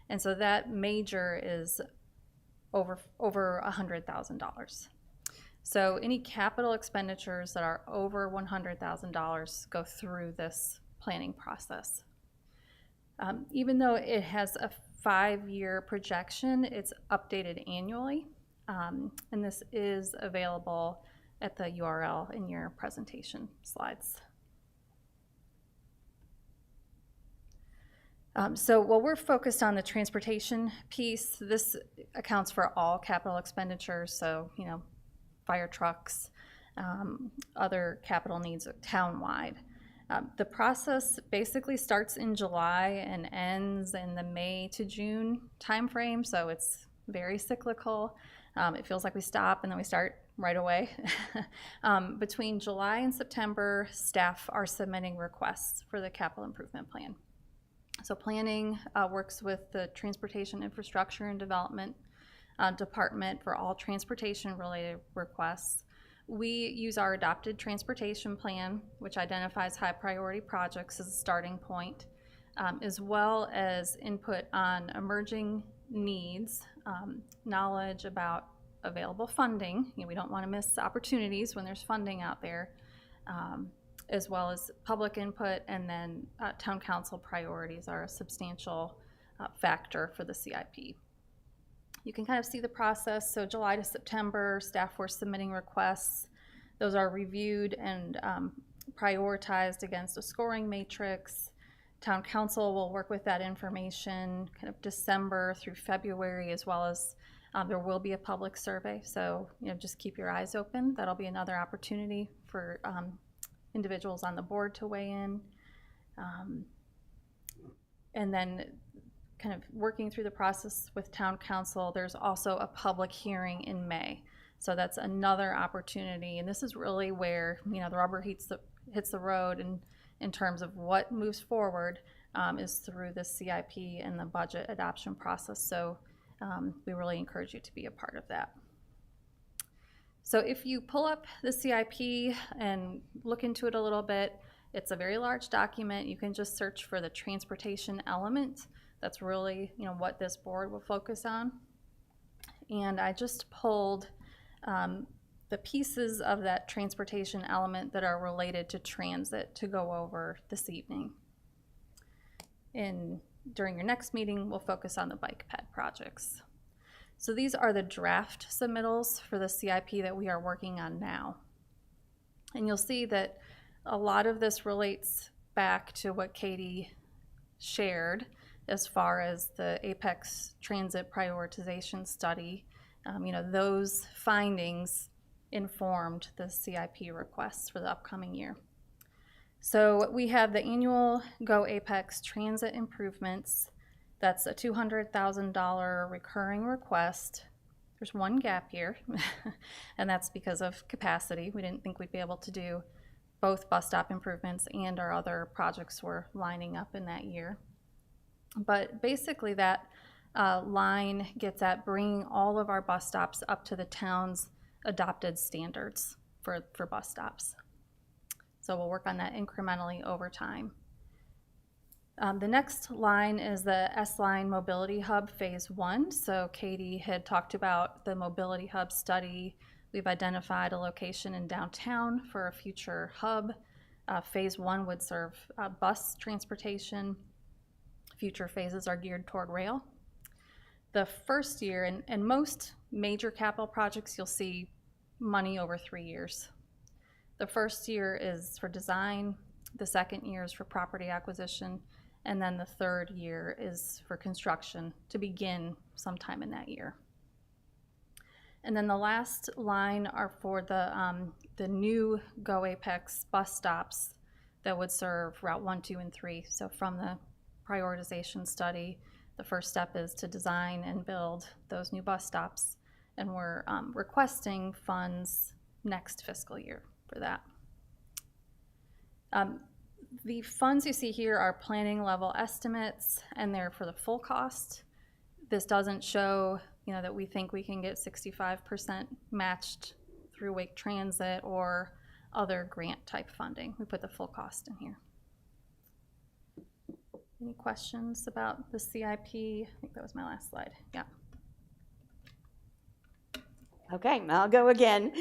And so that major is over $100,000. So any capital expenditures that are over $100,000 go through this planning process. Even though it has a 5-year projection, it's updated annually, and this is available at the URL in your presentation slides. So while we're focused on the transportation piece, this accounts for all capital expenditures, so, you know, fire trucks, other capital needs town-wide. The process basically starts in July and ends in the May to June timeframe, so it's very cyclical. It feels like we stop and then we start right away. Between July and September, staff are submitting requests for the capital improvement plan. So planning works with the Transportation Infrastructure and Development Department for all transportation-related requests. We use our adopted transportation plan, which identifies high priority projects as a starting point, as well as input on emerging needs, knowledge about available funding. You know, we don't want to miss opportunities when there's funding out there, as well as public input, and then town council priorities are a substantial factor for the CIP. You can kind of see the process. So July to September, staff were submitting requests. Those are reviewed and prioritized against a scoring matrix. Town council will work with that information kind of December through February, as well as there will be a public survey. So, you know, just keep your eyes open. That'll be another opportunity for individuals on the board to weigh in. And then kind of working through the process with town council, there's also a public hearing in May. So that's another opportunity, and this is really where, you know, the rubber hits the road, and in terms of what moves forward is through the CIP and the budget adoption process. So we really encourage you to be a part of that. So if you pull up the CIP and look into it a little bit, it's a very large document. You can just search for the transportation element. That's really, you know, what this board will focus on. And I just pulled the pieces of that transportation element that are related to transit to go over this evening. During your next meeting, we'll focus on the bike ped projects. So these are the draft submittals for the CIP that we are working on now. And you'll see that a lot of this relates back to what Katie shared as far as the Apex Transit Prioritization Study. You know, those findings informed the CIP requests for the upcoming year. So we have the annual Go Apex Transit improvements. That's a $200,000 recurring request. there's one gap year, and that's because of capacity. We didn't think we'd be able to do both bus stop improvements, and our other projects were lining up in that year. But basically that line gets at bringing all of our bus stops up to the town's adopted standards for bus stops. So we'll work on that incrementally over time. The next line is the S-Line Mobility Hub Phase 1. So Katie had talked about the Mobility Hub study. We've identified a location in downtown for a future hub. Phase 1 would serve bus transportation. Future phases are geared toward rail. The first year, and most major capital projects, you'll see money over 3 years. The first year is for design, the second year is for property acquisition, and then the third year is for construction to begin sometime in that year. And then the last line are for the new Go Apex bus stops that would serve Route 1, 2, and 3. So from the prioritization study, the first step is to design and build those new bus stops, and we're requesting funds next fiscal year for that. The funds you see here are planning level estimates, and they're for the full cost. This doesn't show, that we think we can get 65% matched through Wake Transit or other grant type funding. We put the full cost in here. Any questions about the CIP? I think that was my last slide. Yeah. Okay, I'll go again.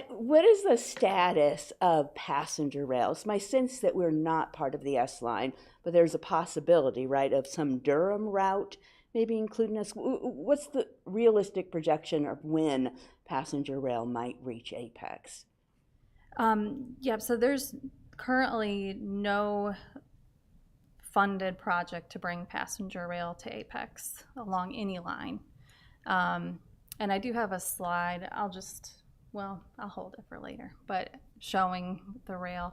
What is the status of passenger rails? My sense that we're not part of the S-Line, but there's a possibility, right, of some Durham route maybe including us. What's the realistic projection of when passenger rail might reach Apex? Yeah, so there's currently no funded project to bring passenger rail to Apex along any line. And I do have a slide. I'll hold it for later, but showing the rail.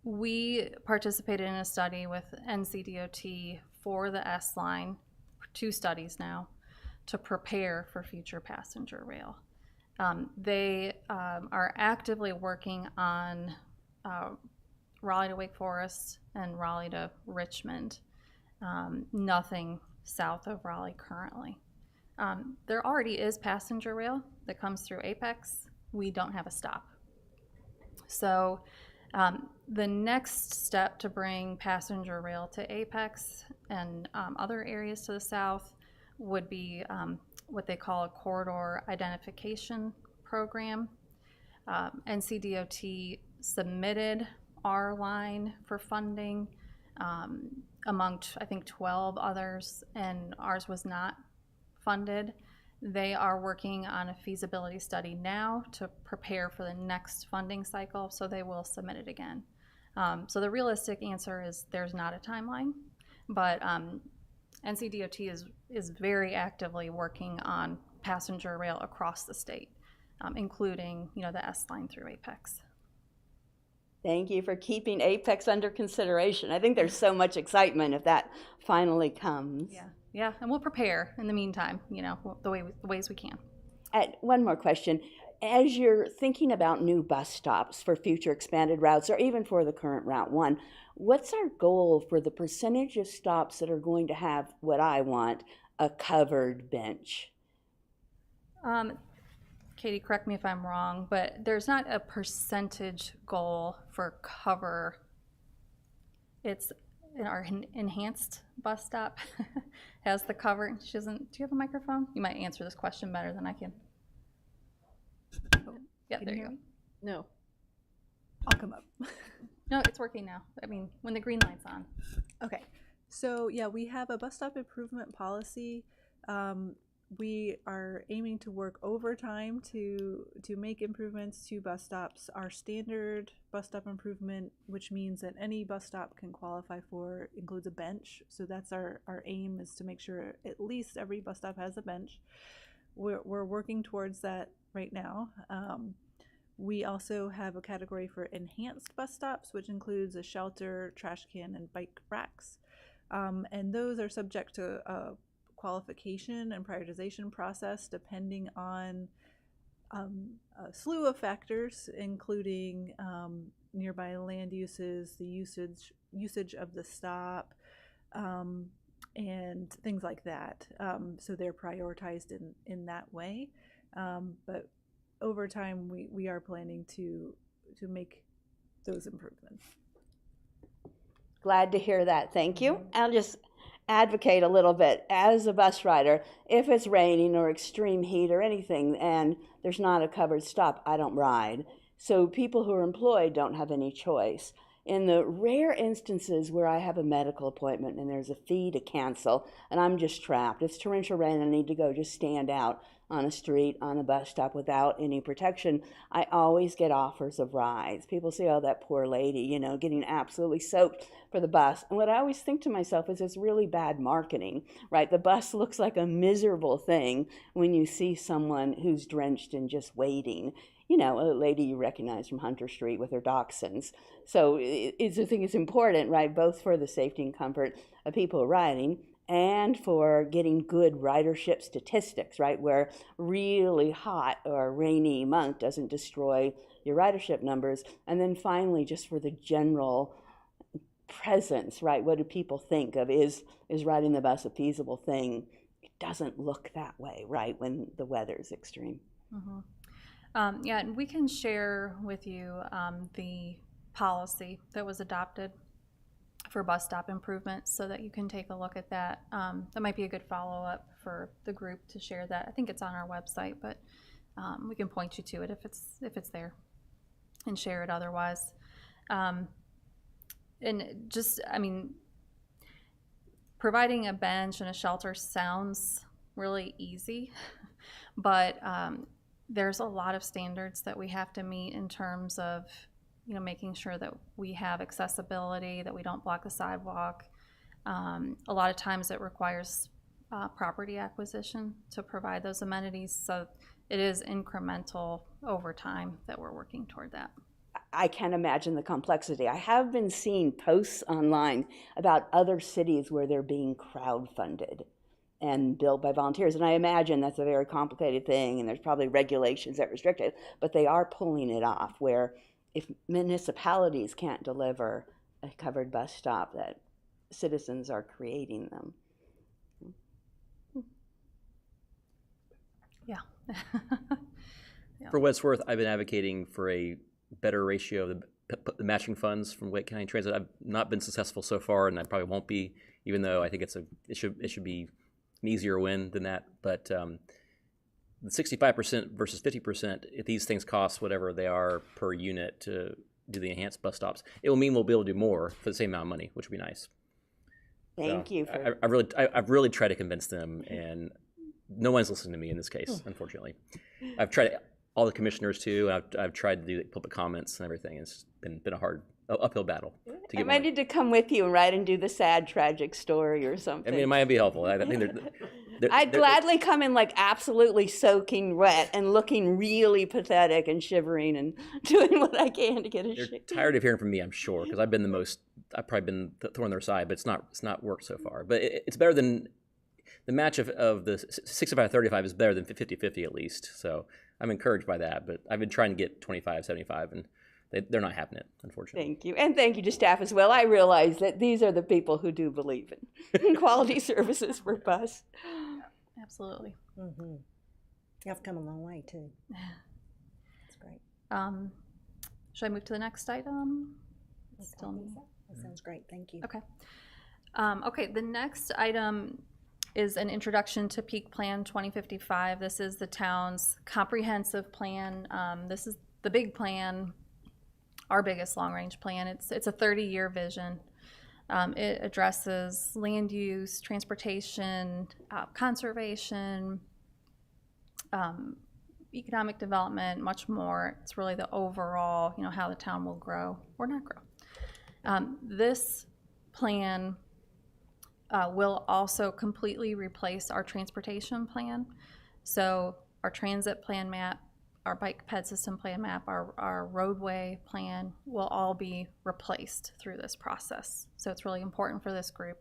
We participated in a study with NCDOT for the S-Line, 2 studies now, to prepare for future passenger rail. They are actively working on Raleigh to Wake Forest and Raleigh to Richmond. Nothing south of Raleigh currently. There already is passenger rail that comes through Apex. We don't have a stop. So the next step to bring passenger rail to Apex and other areas to the south would be what they call a corridor identification program. NCDOT submitted our line for funding among, I think, 12 others, and ours was not funded. They are working on a feasibility study now to prepare for the next funding cycle, so they will submit it again. So the realistic answer is there's not a timeline, but NCDOT is very actively working on passenger rail across the state, including the S-Line through Apex. Thank you for keeping Apex under consideration. I think there's so much excitement if that finally comes. Yeah, and we'll prepare in the meantime, the ways we can. One more question. As you're thinking about new bus stops for future expanded routes or even for the current Route 1, what's our goal for the percentage of stops that are going to have what I want, a covered bench? Katie, correct me if I'm wrong, but there's not a percentage goal for cover. It's in our enhanced bus stop has the cover. She doesn't. Do you have a microphone? You might answer this question better than I can. Oh, yeah, there you go. No. I'll come up. No, it's working now. I mean, when the green light's on. Okay. So yeah, we have a bus stop improvement policy. We are aiming to work overtime to make improvements to bus stops. Our standard bus stop improvement, which means that any bus stop can qualify for, includes a bench. So that's our aim, is to make sure at least every bus stop has a bench. We're working towards that right now. We also have a category for enhanced bus stops, which includes a shelter, trash can, and bike racks. And those are subject to qualification and prioritization process depending on a slew of factors, including nearby land uses, the usage of the stop, and things like that. So they're prioritized in that way. But over time, we are planning to make those improvements. Glad to hear that. Thank you. I'll just advocate a little bit. As a bus rider, if it's raining or extreme heat or anything and there's not a covered stop, I don't ride. So people who are employed don't have any choice. In the rare instances where I have a medical appointment and there's a fee to cancel and I'm just trapped, it's torrential rain and I need to go just stand out on a street, on a bus stop without any protection, I always get offers of rides. People say, oh, that poor lady, you know, getting absolutely soaked for the bus. And what I always think to myself is it's really bad marketing, right? The bus looks like a miserable thing when you see someone who's drenched and just waiting. You know, a lady you recognize from Hunter Street with her dachshunds. So I think it's important, right, both for the safety and comfort of people riding and for getting good ridership statistics, right, where really hot or rainy month doesn't destroy your ridership numbers. And then finally, just for the general presence, right, what do people think of? Is riding the bus a feasible thing? It doesn't look that way, right, when the weather's extreme. Mm-hmm. Yeah, and we can share with you the policy that was adopted for bus stop improvements so that you can take a look at that. That might be a good follow-up for the group to share that. I think it's on our website, but we can point you to it if it's there and share it otherwise. And just, I mean, providing a bench and a shelter sounds really easy, but there's a lot of standards that we have to meet in terms of, you know, making sure that we have accessibility, that we don't block the sidewalk. A lot of times it requires property acquisition to provide those amenities. So it is incremental over time that we're working toward that. I can't imagine the complexity. I have been seeing posts online about other cities where they're being crowdfunded and built by volunteers. And I imagine that's a very complicated thing, and there's probably regulations that restrict it, but they are pulling it off where if municipalities can't deliver a covered bus stop, that citizens are creating them. Yeah. Yeah. For what it's worth, I've been advocating for a better ratio of the matching funds from Wake County Transit. I've not been successful so far, and I probably won't be, even though I think it should be an easier win than that. But the 65% versus 50%, if these things cost whatever they are per unit to do the enhanced bus stops, it will mean we'll be able to do more for the same amount of money, which would be nice. Thank you. I've really tried to convince them, and no one's listening to me in this case, unfortunately. I've tried all the commissioners too. I've tried to do public comments and everything. It's been a hard uphill battle to get. I might need to come with you, right, and do the sad, tragic story or something. I mean, it might be helpful. I think I'd gladly come in like absolutely soaking wet and looking really pathetic and shivering and doing what I can to get a They're shake. tired of hearing from me, I'm sure, because I've probably been thorn their side, but it's not worked so far. But it's better than the match of the 65-35 is better than 50-50 at least. So I'm encouraged by that. But I've been trying to get 25-75, and they're not having it, unfortunately. Thank you. And thank you to staff as well. I realize that these are the people who do believe in quality services for bus. Absolutely. Mm-hmm. I've come a long way too. That's great. Should I move to the next item? Still that sounds great. Thank you. Okay. Okay, the next item is an introduction to Peak Plan 2055. This is the town's comprehensive plan. This is the big plan, our biggest long-range plan. It's a 30-year vision. It addresses land use, transportation, conservation, economic development, much more. It's really the overall, how the town will grow or not grow. This plan will also completely replace our transportation plan. So our transit plan map, our bike ped system plan map, our roadway plan will all be replaced through this process. So it's really important for this group.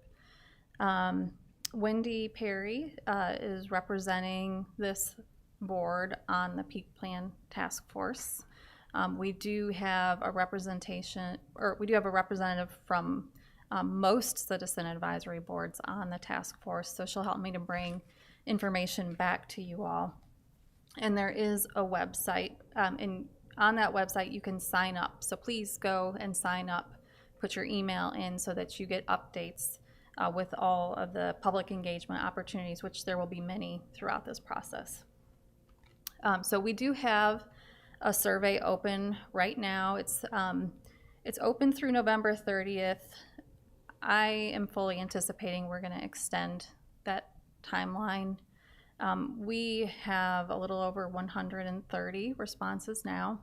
Wendy Perry is representing this board on the Peak Plan Task Force. We do have a representation, or we do have a representative from most citizen advisory boards on the task force, so she'll help me to bring information back to you all. And there is a website, and on that website you can sign up. So please go and sign up, put your email in so that you get updates with all of the public engagement opportunities, which there will be many throughout this process. So we do have a survey open right now. It's open through November 30th. I am fully anticipating we're going to extend that timeline. We have a little over 130 responses now.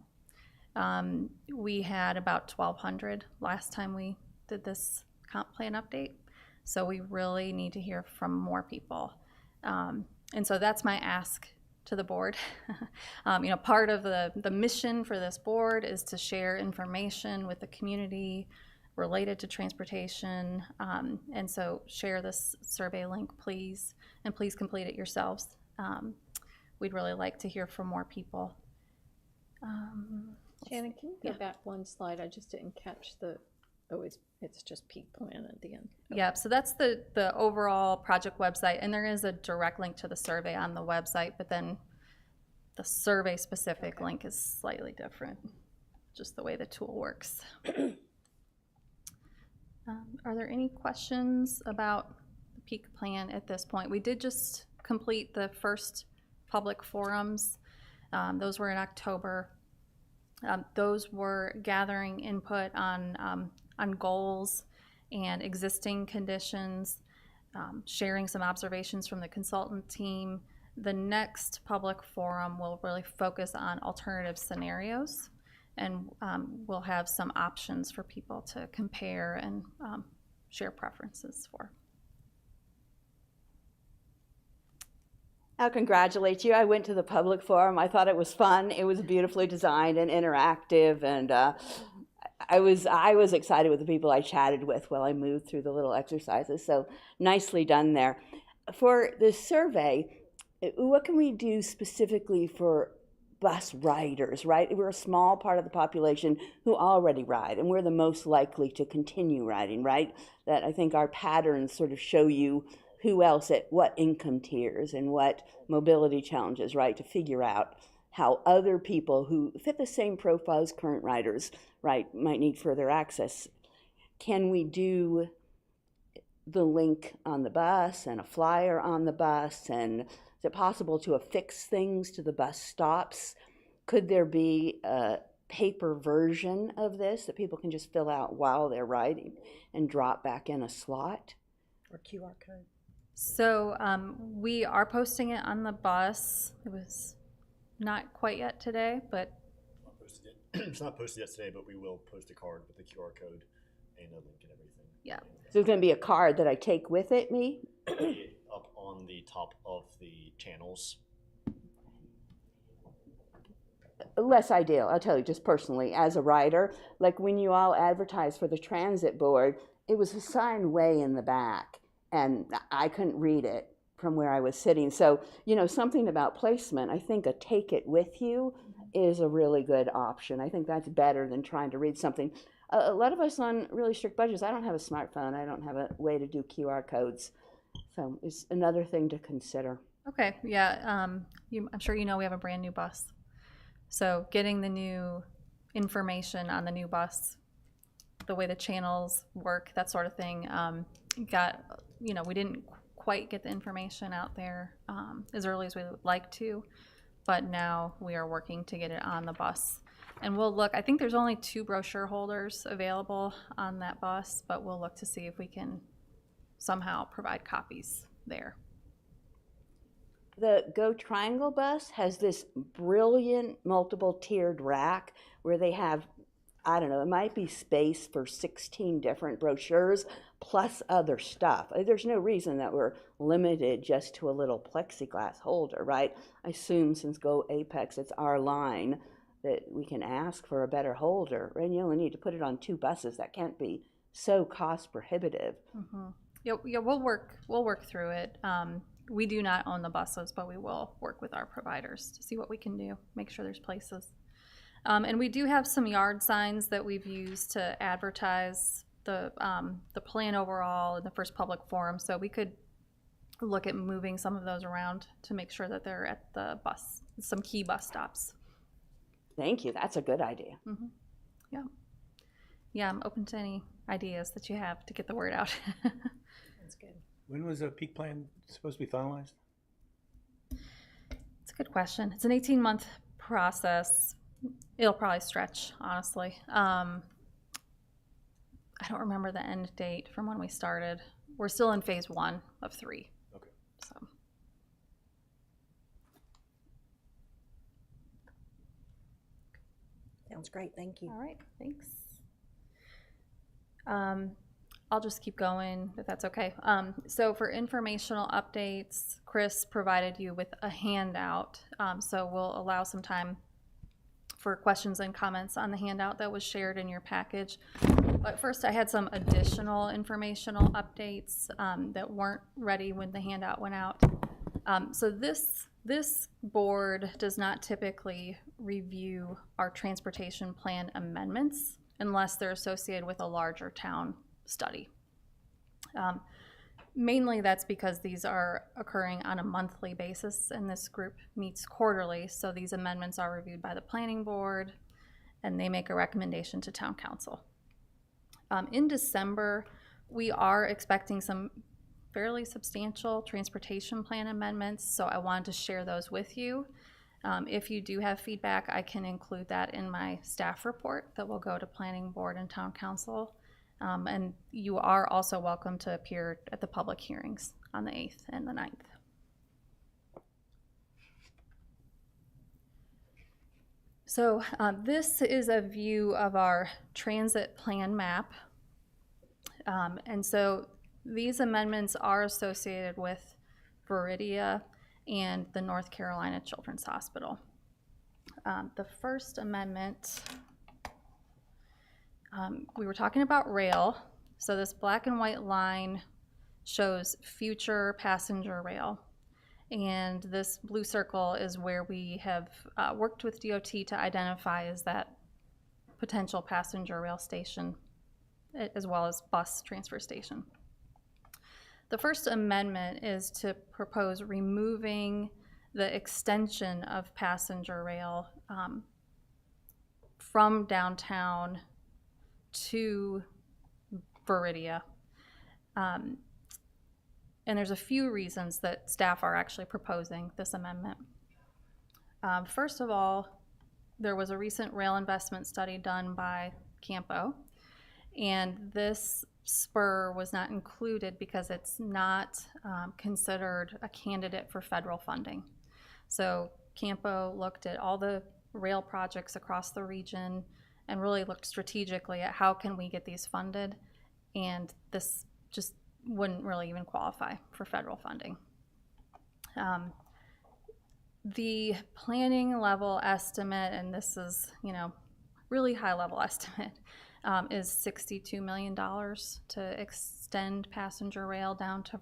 We had about 1,200 last time we did this comp plan update. So we really need to hear from more people. And so that's my ask to the board. Part of the mission for this board is to share information with the community related to transportation. And so share this survey link, please, and please complete it yourselves. We'd really like to hear from more people. Shannon, can you go back one slide? I just didn't catch it's just Peak Plan at the end. Okay. Yeah, so that's the overall project website, and there is a direct link to the survey on the website, but then the survey specific link is slightly different, just the way the tool works. Are there any questions about the Peak Plan at this point? We did just complete the first public forums. Those were in October. Those were gathering input on goals and existing conditions, sharing some observations from the consultant team. The next public forum will really focus on alternative scenarios, and we'll have some options for people to compare and share preferences for. I'll congratulate you. I went to the public forum. I thought it was fun. It was beautifully designed and interactive, and I was excited with the people I chatted with while I moved through the little exercises. So nicely done there. For the survey, what can we do specifically for bus riders, right? We're a small part of the population who already ride, and we're the most likely to continue riding, right? That I think our patterns sort of show you who else at what income tiers and what mobility challenges, right? To figure out how other people who fit the same profile as current riders, right, might need further access. Can we do the link on the bus and a flyer on the bus? And is it possible to affix things to the bus stops? Could there be a paper version of this that people can just fill out while they're riding and drop back in a slot? Or QR code? So we are posting it on the bus. It was not quite yet today, but it's not posted yet today, but we will post a card with the QR code and a link and everything. Yeah. So it's going to be a card that I take with me? Up on the top of the channels. Less ideal, I'll tell you, just personally, as a rider. Like when you all advertised for the transit board, it was assigned way in the back, and I couldn't read it from where I was sitting. So, something about placement, I think a take it with you is a really good option. I think that's better than trying to read something. A lot of us on really strict budgets, I don't have a smartphone. I don't have a way to do QR codes. So it's another thing to consider. Okay, yeah. I'm sure you know we have a brand new bus. So getting the new information on the new bus, the way the channels work, that sort of thing, we didn't quite get the information out there as early as we would like to, but now we are working to get it on the bus. And we'll look, I think there's only 2 brochure holders available on that bus, but we'll look to see if we can somehow provide copies there. The Go Triangle bus has this brilliant multiple tiered rack where they have, I don't know, it might be space for 16 different brochures plus other stuff. There's no reason that we're limited just to a little plexiglass holder, right? I assume since Go Apex, it's our line, that we can ask for a better holder, and you only need to put it on 2 buses. That can't be so cost prohibitive. Mm-hmm. Yeah, we'll work through it. We do not own the buses, but we will work with our providers to see what we can do, make sure there's places. And we do have some yard signs that we've used to advertise the plan overall in the first public forum. So we could look at moving some of those around to make sure that they're at some key bus stops. Thank you. That's a good idea. Mm-hmm. Yeah. Yeah, I'm open to any ideas that you have to get the word out. That's good. When was a peak plan supposed to be finalized? It's a good question. It's an 18-month process. It'll probably stretch, honestly. I don't remember the end date from when we started. We're still in phase 1 of 3. Okay. So. Sounds great, thank you. All right, thanks. I'll just keep going if that's okay. So for informational updates, Chris provided you with a handout. So we'll allow some time for questions and comments on the handout that was shared in your package. But first, I had some additional informational updates that weren't ready when the handout went out. So this board does not typically review our transportation plan amendments unless they're associated with a larger town study. Mainly that's because these are occurring on a monthly basis and this group meets quarterly, so these amendments are reviewed by the planning board and they make a recommendation to town council. In December, we are expecting some fairly substantial transportation plan amendments, so I wanted to share those with you. If you do have feedback, I can include that in my staff report that will go to planning board and town council. And you are also welcome to appear at the public hearings on the 8th and the 9th. So this is a view of our transit plan map. And so these amendments are associated with Viridia and the North Carolina Children's Hospital. The first amendment, we were talking about rail. So this black and white line shows future passenger rail. And this blue circle is where we have worked with DOT to identify as that potential passenger rail station, as well as bus transfer station. The first amendment is to propose removing the extension of passenger rail from downtown to Viridia. And there's a few reasons that staff are actually proposing this amendment. First of all, there was a recent rail investment study done by Campo, and this spur was not included because it's not considered a candidate for federal funding. So Campo looked at all the rail projects across the region and really looked strategically at how can we get these funded, and this just wouldn't really even qualify for federal funding. The planning level estimate, and this is, really high level estimate, is $62 million to extend passenger rail down to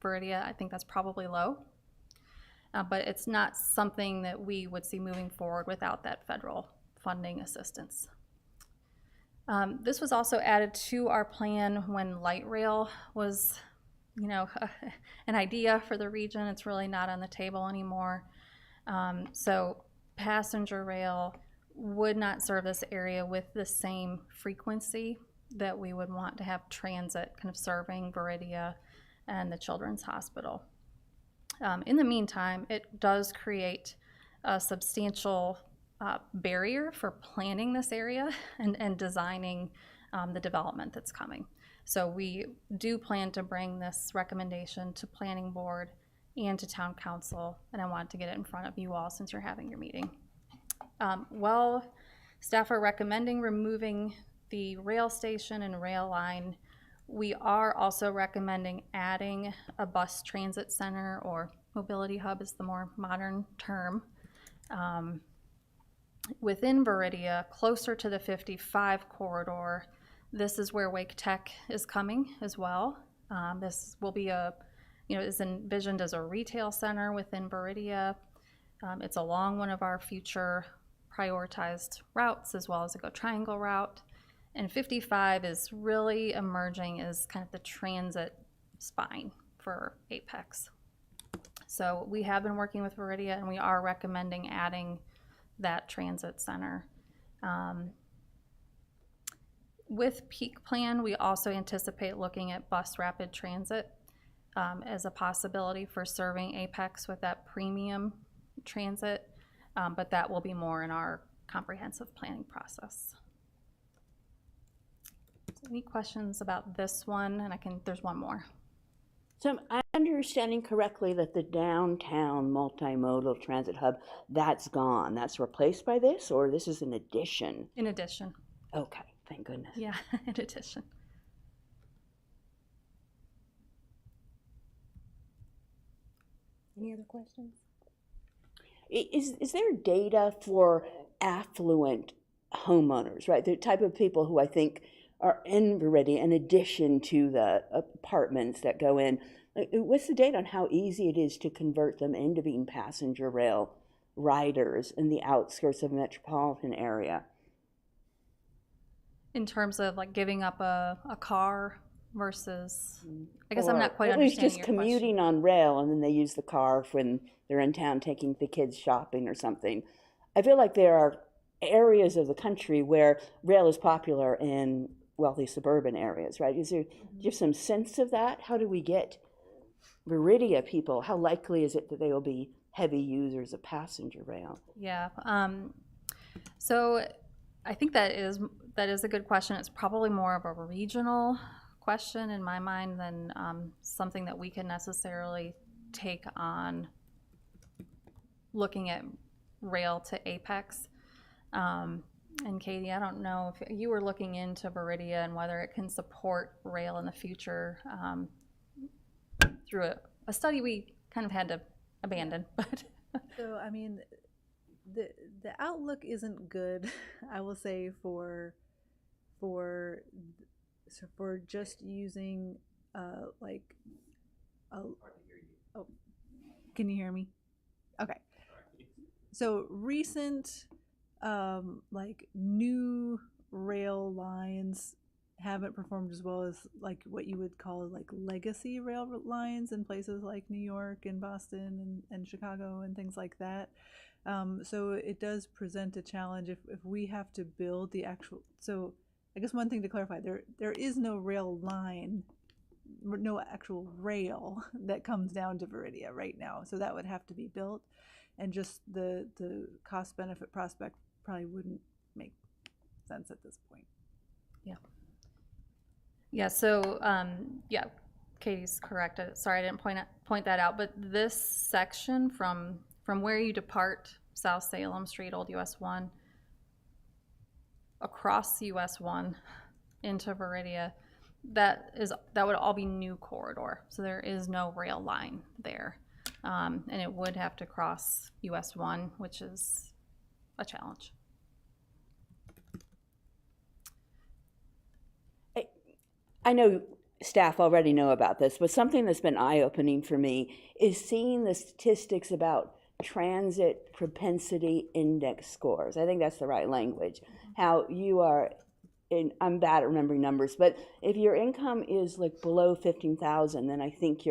Viridia. I think that's probably low, but it's not something that we would see moving forward without that federal funding assistance. This was also added to our plan when light rail was, an idea for the region. It's really not on the table anymore. So passenger rail would not serve this area with the same frequency that we would want to have transit kind of serving Viridia and the Children's Hospital. In the meantime, it does create a substantial barrier for planning this area and designing the development that's coming. So we do plan to bring this recommendation to planning board and to town council, and I wanted to get it in front of you all since you're having your meeting. Staff are recommending removing the rail station and rail line. We are also recommending adding a bus transit center, or mobility hub is the more modern term, within Viridia, closer to the 55 corridor. This is where Wake Tech is coming as well. This will be is envisioned as a retail center within Viridia. It's along one of our future prioritized routes as well as a Go Triangle route. And 55 is really emerging as kind of the transit spine for Apex. So we have been working with Viridia, and we are recommending adding that transit center. With Peak Plan, we also anticipate looking at bus rapid transit as a possibility for serving Apex with that premium transit, but that will be more in our comprehensive planning process. Any questions about this one? And there's one more. So I'm understanding correctly that the downtown multimodal transit hub, that's gone. That's replaced by this, or this is an addition? In addition. Okay, thank goodness. Yeah, in addition. Any other questions? Is there data for affluent homeowners, right? The type of people who I think are in Viridia in addition to the apartments that go in. What's the data on how easy it is to convert them into being passenger rail riders in the outskirts of a metropolitan area? In terms of like giving up a car versus, I guess Or I'm not quite at least understanding just your commuting on rail, and then they use the car when they're in town taking the kids shopping or something. I feel like there are areas of the country where rail is popular in wealthy suburban areas, right? Do you have some sense of that? How do we get Viridia people? How likely is it that they will be heavy users of passenger rail? Yeah. So I think that is a good question. It's probably more of a regional question in my mind than something that we can necessarily take on looking at rail to Apex. And Katie, I don't know if you were looking into Viridia and whether it can support rail in the future through a study we kind of had to abandon. But So, I mean, the outlook isn't good, I will say, for just using oh, can you hear me? Okay. So recent like new rail lines haven't performed as well as like what you would call like legacy rail lines in places like New York and Boston and Chicago and things like that. So it does present a challenge if we have to build the actual. So I guess one thing to clarify, there is no rail line, no actual rail that comes down to Viridia right now. So that would have to be built, and just the cost benefit prospect probably wouldn't make sense at this point. yeah. Yeah, so yeah, Katie's correct. Sorry, I didn't point that out. But this section from where you depart South Salem Street, Old US 1, across US 1 into Viridia, that would all be new corridor. So there is no rail line there, and it would have to cross US 1, which is a challenge. I know staff already know about this, but something that's been eye-opening for me is seeing the statistics about transit propensity index scores. I think that's the right language. How you are, I'm bad at remembering numbers, but if your income is like below 15,000, then I think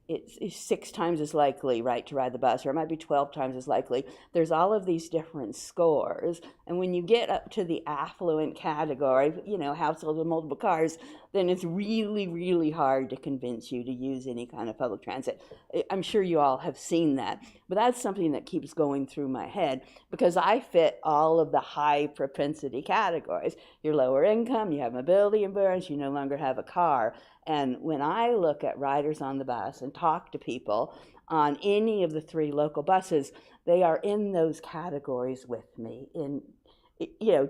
it's 6 times as likely, right, to ride the bus, or it might be 12 times as likely. There's all of these different scores, and when you get up to the affluent category, you know, households with multiple cars, then it's really, really hard to convince you to use any kind of public transit. I'm sure you all have seen that, but that's something that keeps going through my head because I fit all of the high propensity categories. You're lower income, you have mobility impairments, you no longer have a car. And when I look at riders on the bus and talk to people on any of the 3 local buses, they are in those categories with me,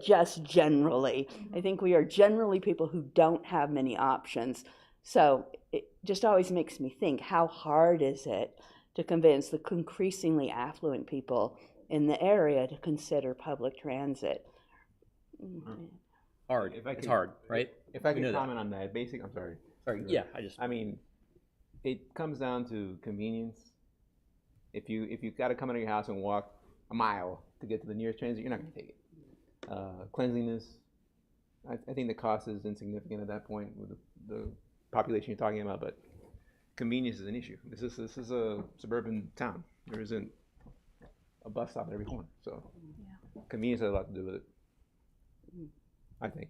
just generally. I think we are generally people who don't have many options. So it just always makes me think, how hard is it to convince the increasingly affluent people in the area to consider public transit? Hard. It's hard, right? If I could comment on that, I'm sorry. Sorry, yeah, I just, I mean, it comes down to convenience. If you got to come out of your house and walk a mile to get to the nearest transit, you're not going to take it. Cleanliness, I think the cost is insignificant at that point with the population you're talking about, but convenience is an issue. This is a suburban town. There isn't a bus stop at every corner, so convenience has a lot to do with it, I think.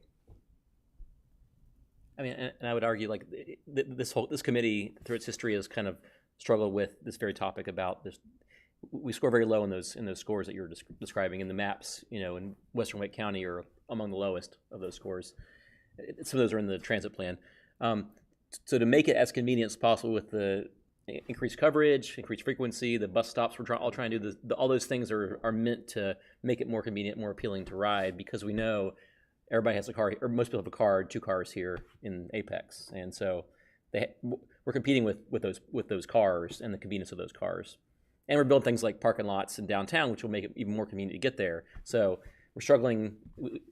I mean, and I would argue like this committee through its history has kind of struggled with this very topic about this. We score very low in those scores that you're describing, and the maps, in Western Wake County are among the lowest of those scores. Some of those are in the transit plan. So to make it as convenient as possible with the increased coverage, increased frequency, the bus stops, we're all trying to do all those things are meant to make it more convenient, more appealing to ride, because we know everybody has a car, or most people have a car, 2 cars here in Apex, and so we're competing with those cars and the convenience of those cars, and we're building things like parking lots in downtown, which will make it even more convenient to get there. So we're struggling.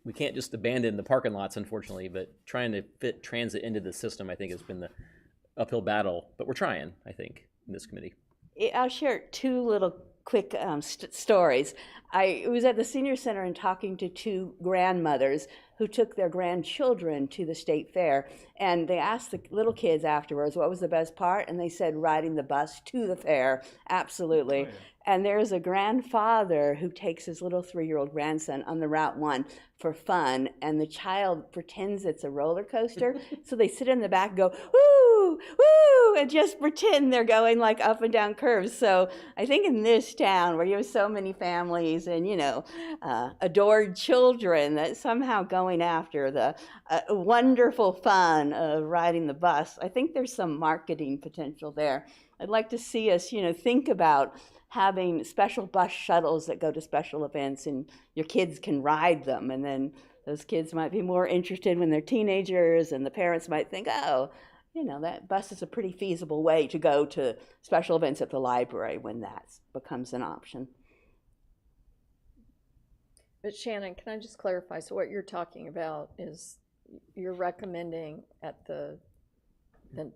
We can't just abandon the parking lots, unfortunately, but trying to fit transit into the system, I think, has been the uphill battle. But we're trying, I think, in this committee. I'll share 2 little quick stories. I was at the senior center and talking to 2 grandmothers who took their grandchildren to the state fair, and they asked the little kids afterwards what was the best part, and they said riding the bus to the fair. Absolutely. Oh, yeah. And there's a grandfather who takes his little 3-year-old grandson on the Route 1 for fun, and the child pretends it's a roller coaster. So they sit in the back and go, woo, woo, and just pretend they're going like up and down curves. So I think in this town where you have so many families and, adored children, that somehow going after the wonderful fun of riding the bus, I think there's some marketing potential there. I'd like to see us, think about having special bus shuttles that go to special events and your kids can ride them, and then those kids might be more interested when they're teenagers, and the parents might think, oh, that bus is a pretty feasible way to go to special events at the library when that becomes an option. But Shannon, can I just clarify? So what you're talking about is you're recommending at the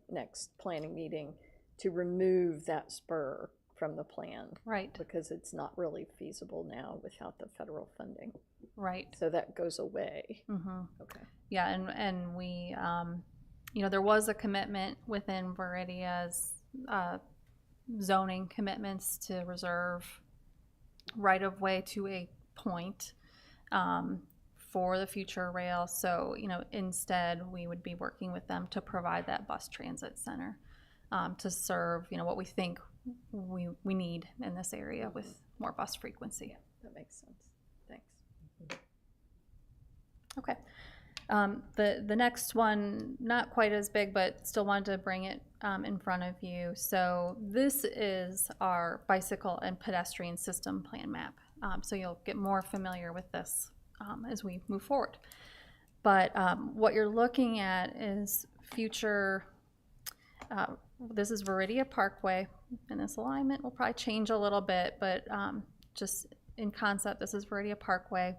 next planning meeting to remove that spur from the plan. Right. Because it's not really feasible now without the federal funding. Right. So that goes away. Mm-hmm. Okay. Yeah, and we, there was a commitment within Viridia's zoning commitments to reserve right-of-way to a point for the future rail. So, instead we would be working with them to provide that bus transit center to serve, what we think we need in this area with more bus frequency. Yeah, that makes sense. Thanks. Okay. The next one, not quite as big, but still wanted to bring it in front of you. So this is our bicycle and pedestrian system plan map. So you'll get more familiar with this as we move forward. But what you're looking at is future, this is Viridia Parkway, and this alignment will probably change a little bit, but just in concept, this is Viridia Parkway.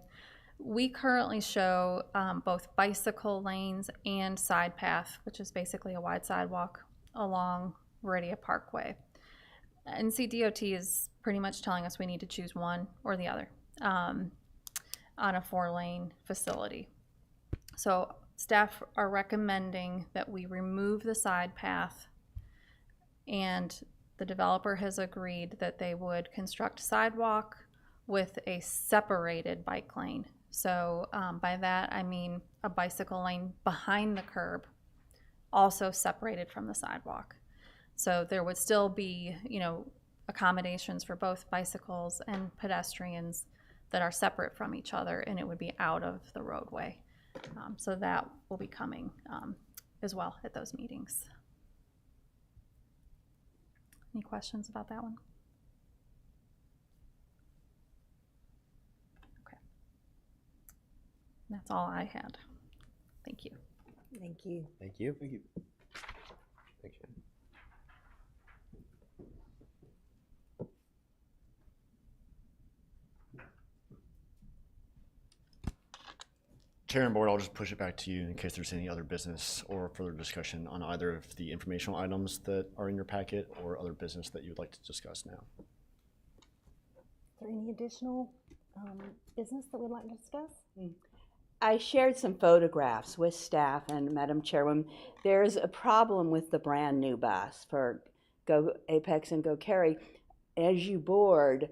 We currently show both bicycle lanes and side path, which is basically a wide sidewalk along Viridia Parkway. NCDOT is pretty much telling us we need to choose one or the other on a 4-lane facility. So staff are recommending that we remove the side path, and the developer has agreed that they would construct sidewalk with a separated bike lane. So by that I mean a bicycle lane behind the curb, also separated from the sidewalk. So there would still be, accommodations for both bicycles and pedestrians that are separate from each other, and it would be out of the roadway. So that will be coming as well at those meetings. Any questions about that one? Okay. That's all I had. Thank you. Thank you. Thank you. Thank you. Thanks, Shannon. Chair and board, I'll just push it back to you in case there's any other business or further discussion on either of the informational items that are in your packet or other business that you would like to discuss now. Is there any additional business that we'd like to discuss? I shared some photographs with staff and Madam Chairwoman. There's a problem with the brand new bus for Go Apex and Go Carry. As you board,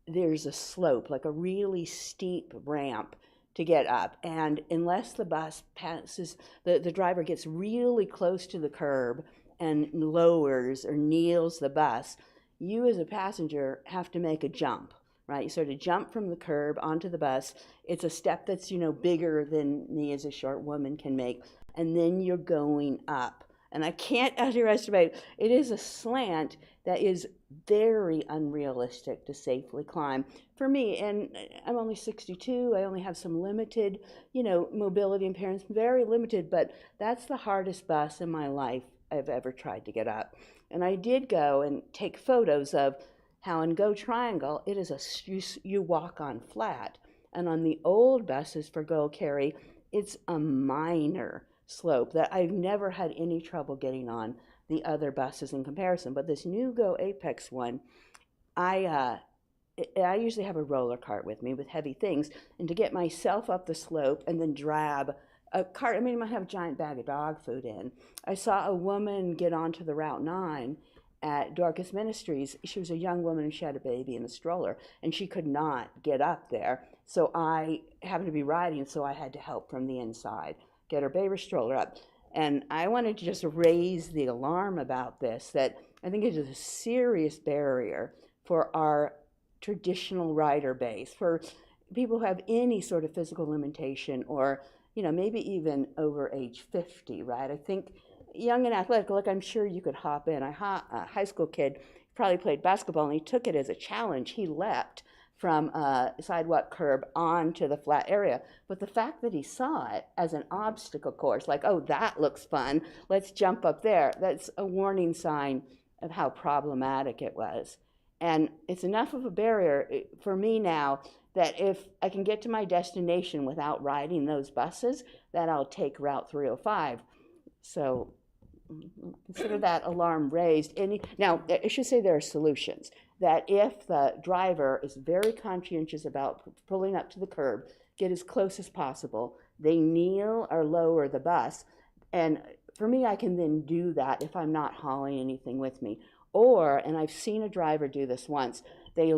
there's a slope, like a really steep ramp to get up. And unless the bus passes, the driver gets really close to the curb and lowers or kneels the bus, you as a passenger have to make a jump, right? You sort of jump from the curb onto the bus. It's a step that's, bigger than me as a short woman can make. And then you're going up. And I can't underestimate, it is a slant that is very unrealistic to safely climb. For me, and I'm only 62, I only have some limited, mobility impairments, very limited, but that's the hardest bus in my life I've ever tried to get up. And I did go and take photos of how in Go Triangle, it is you walk on flat. And on the old buses for Go Carry, it's a minor slope that I've never had any trouble getting on the other buses in comparison. But this new Go Apex one, I usually have a roller cart with me with heavy things, and to get myself up the slope and then drag a cart, I might have a giant bag of dog food in. I saw a woman get onto the Route 9 at Dorcas Ministries. She was a young woman and she had a baby in a stroller, and she could not get up there. So I happened to be riding, so I had to help from the inside, get her baby stroller up. And I wanted to just raise the alarm about this, that I think it is a serious barrier for our traditional rider base, for people who have any sort of physical limitation or, maybe even over age 50, right? I think young and athletic, like I'm sure you could hop in. A high school kid probably played basketball and he took it as a challenge. He leapt from a sidewalk curb onto the flat area. But the fact that he saw it as an obstacle course, like, oh, that looks fun, let's jump up there, that's a warning sign of how problematic it was. And it's enough of a barrier for me now that if I can get to my destination without riding those buses, that I'll take Route 305. So consider that alarm raised. Now, I should say there are solutions. That if the driver is very conscientious about pulling up to the curb, get as close as possible, they kneel or lower the bus. And for me, I can then do that if I'm not hauling anything with me. Or, and I've seen a driver do this once, they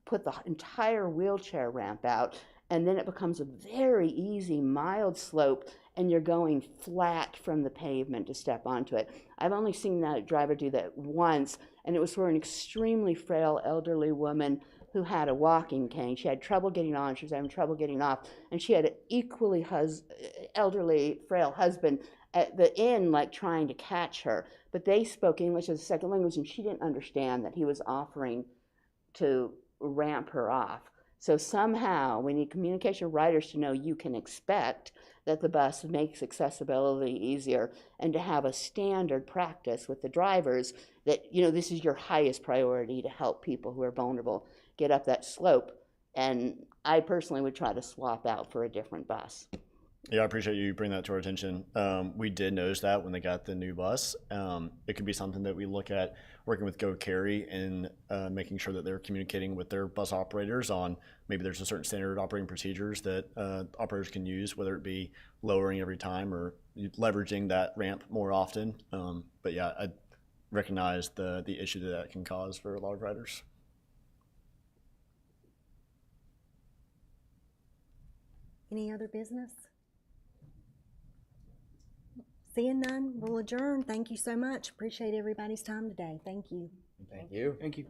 put the entire wheelchair ramp out, and then it becomes a very easy, mild slope, and you're going flat from the pavement to step onto it. I've only seen that driver do that once, and it was for an extremely frail elderly woman who had a walking cane. She had trouble getting on, she was having trouble getting off, and she had an equally elderly, frail husband at the end, like trying to catch her. But they spoke English as a second language, and she didn't understand that he was offering to ramp her off. So somehow we need communication riders to know you can expect that the bus makes accessibility easier, and to have a standard practice with the drivers that, this is your highest priority to help people who are vulnerable get up that slope. And I personally would try to swap out for a different bus. Yeah, I appreciate you bringing that to our attention. We did notice that when they got the new bus. It could be something that we look at working with Go Carry and making sure that they're communicating with their bus operators on maybe there's a certain standard operating procedures that operators can use, whether it be lowering every time or leveraging that ramp more often. But yeah, I recognize the issue that can cause for a lot of riders. Any other business? Seeing none, we'll adjourn. Thank you so much. Appreciate everybody's time today. Thank you. Thank you. Thank you.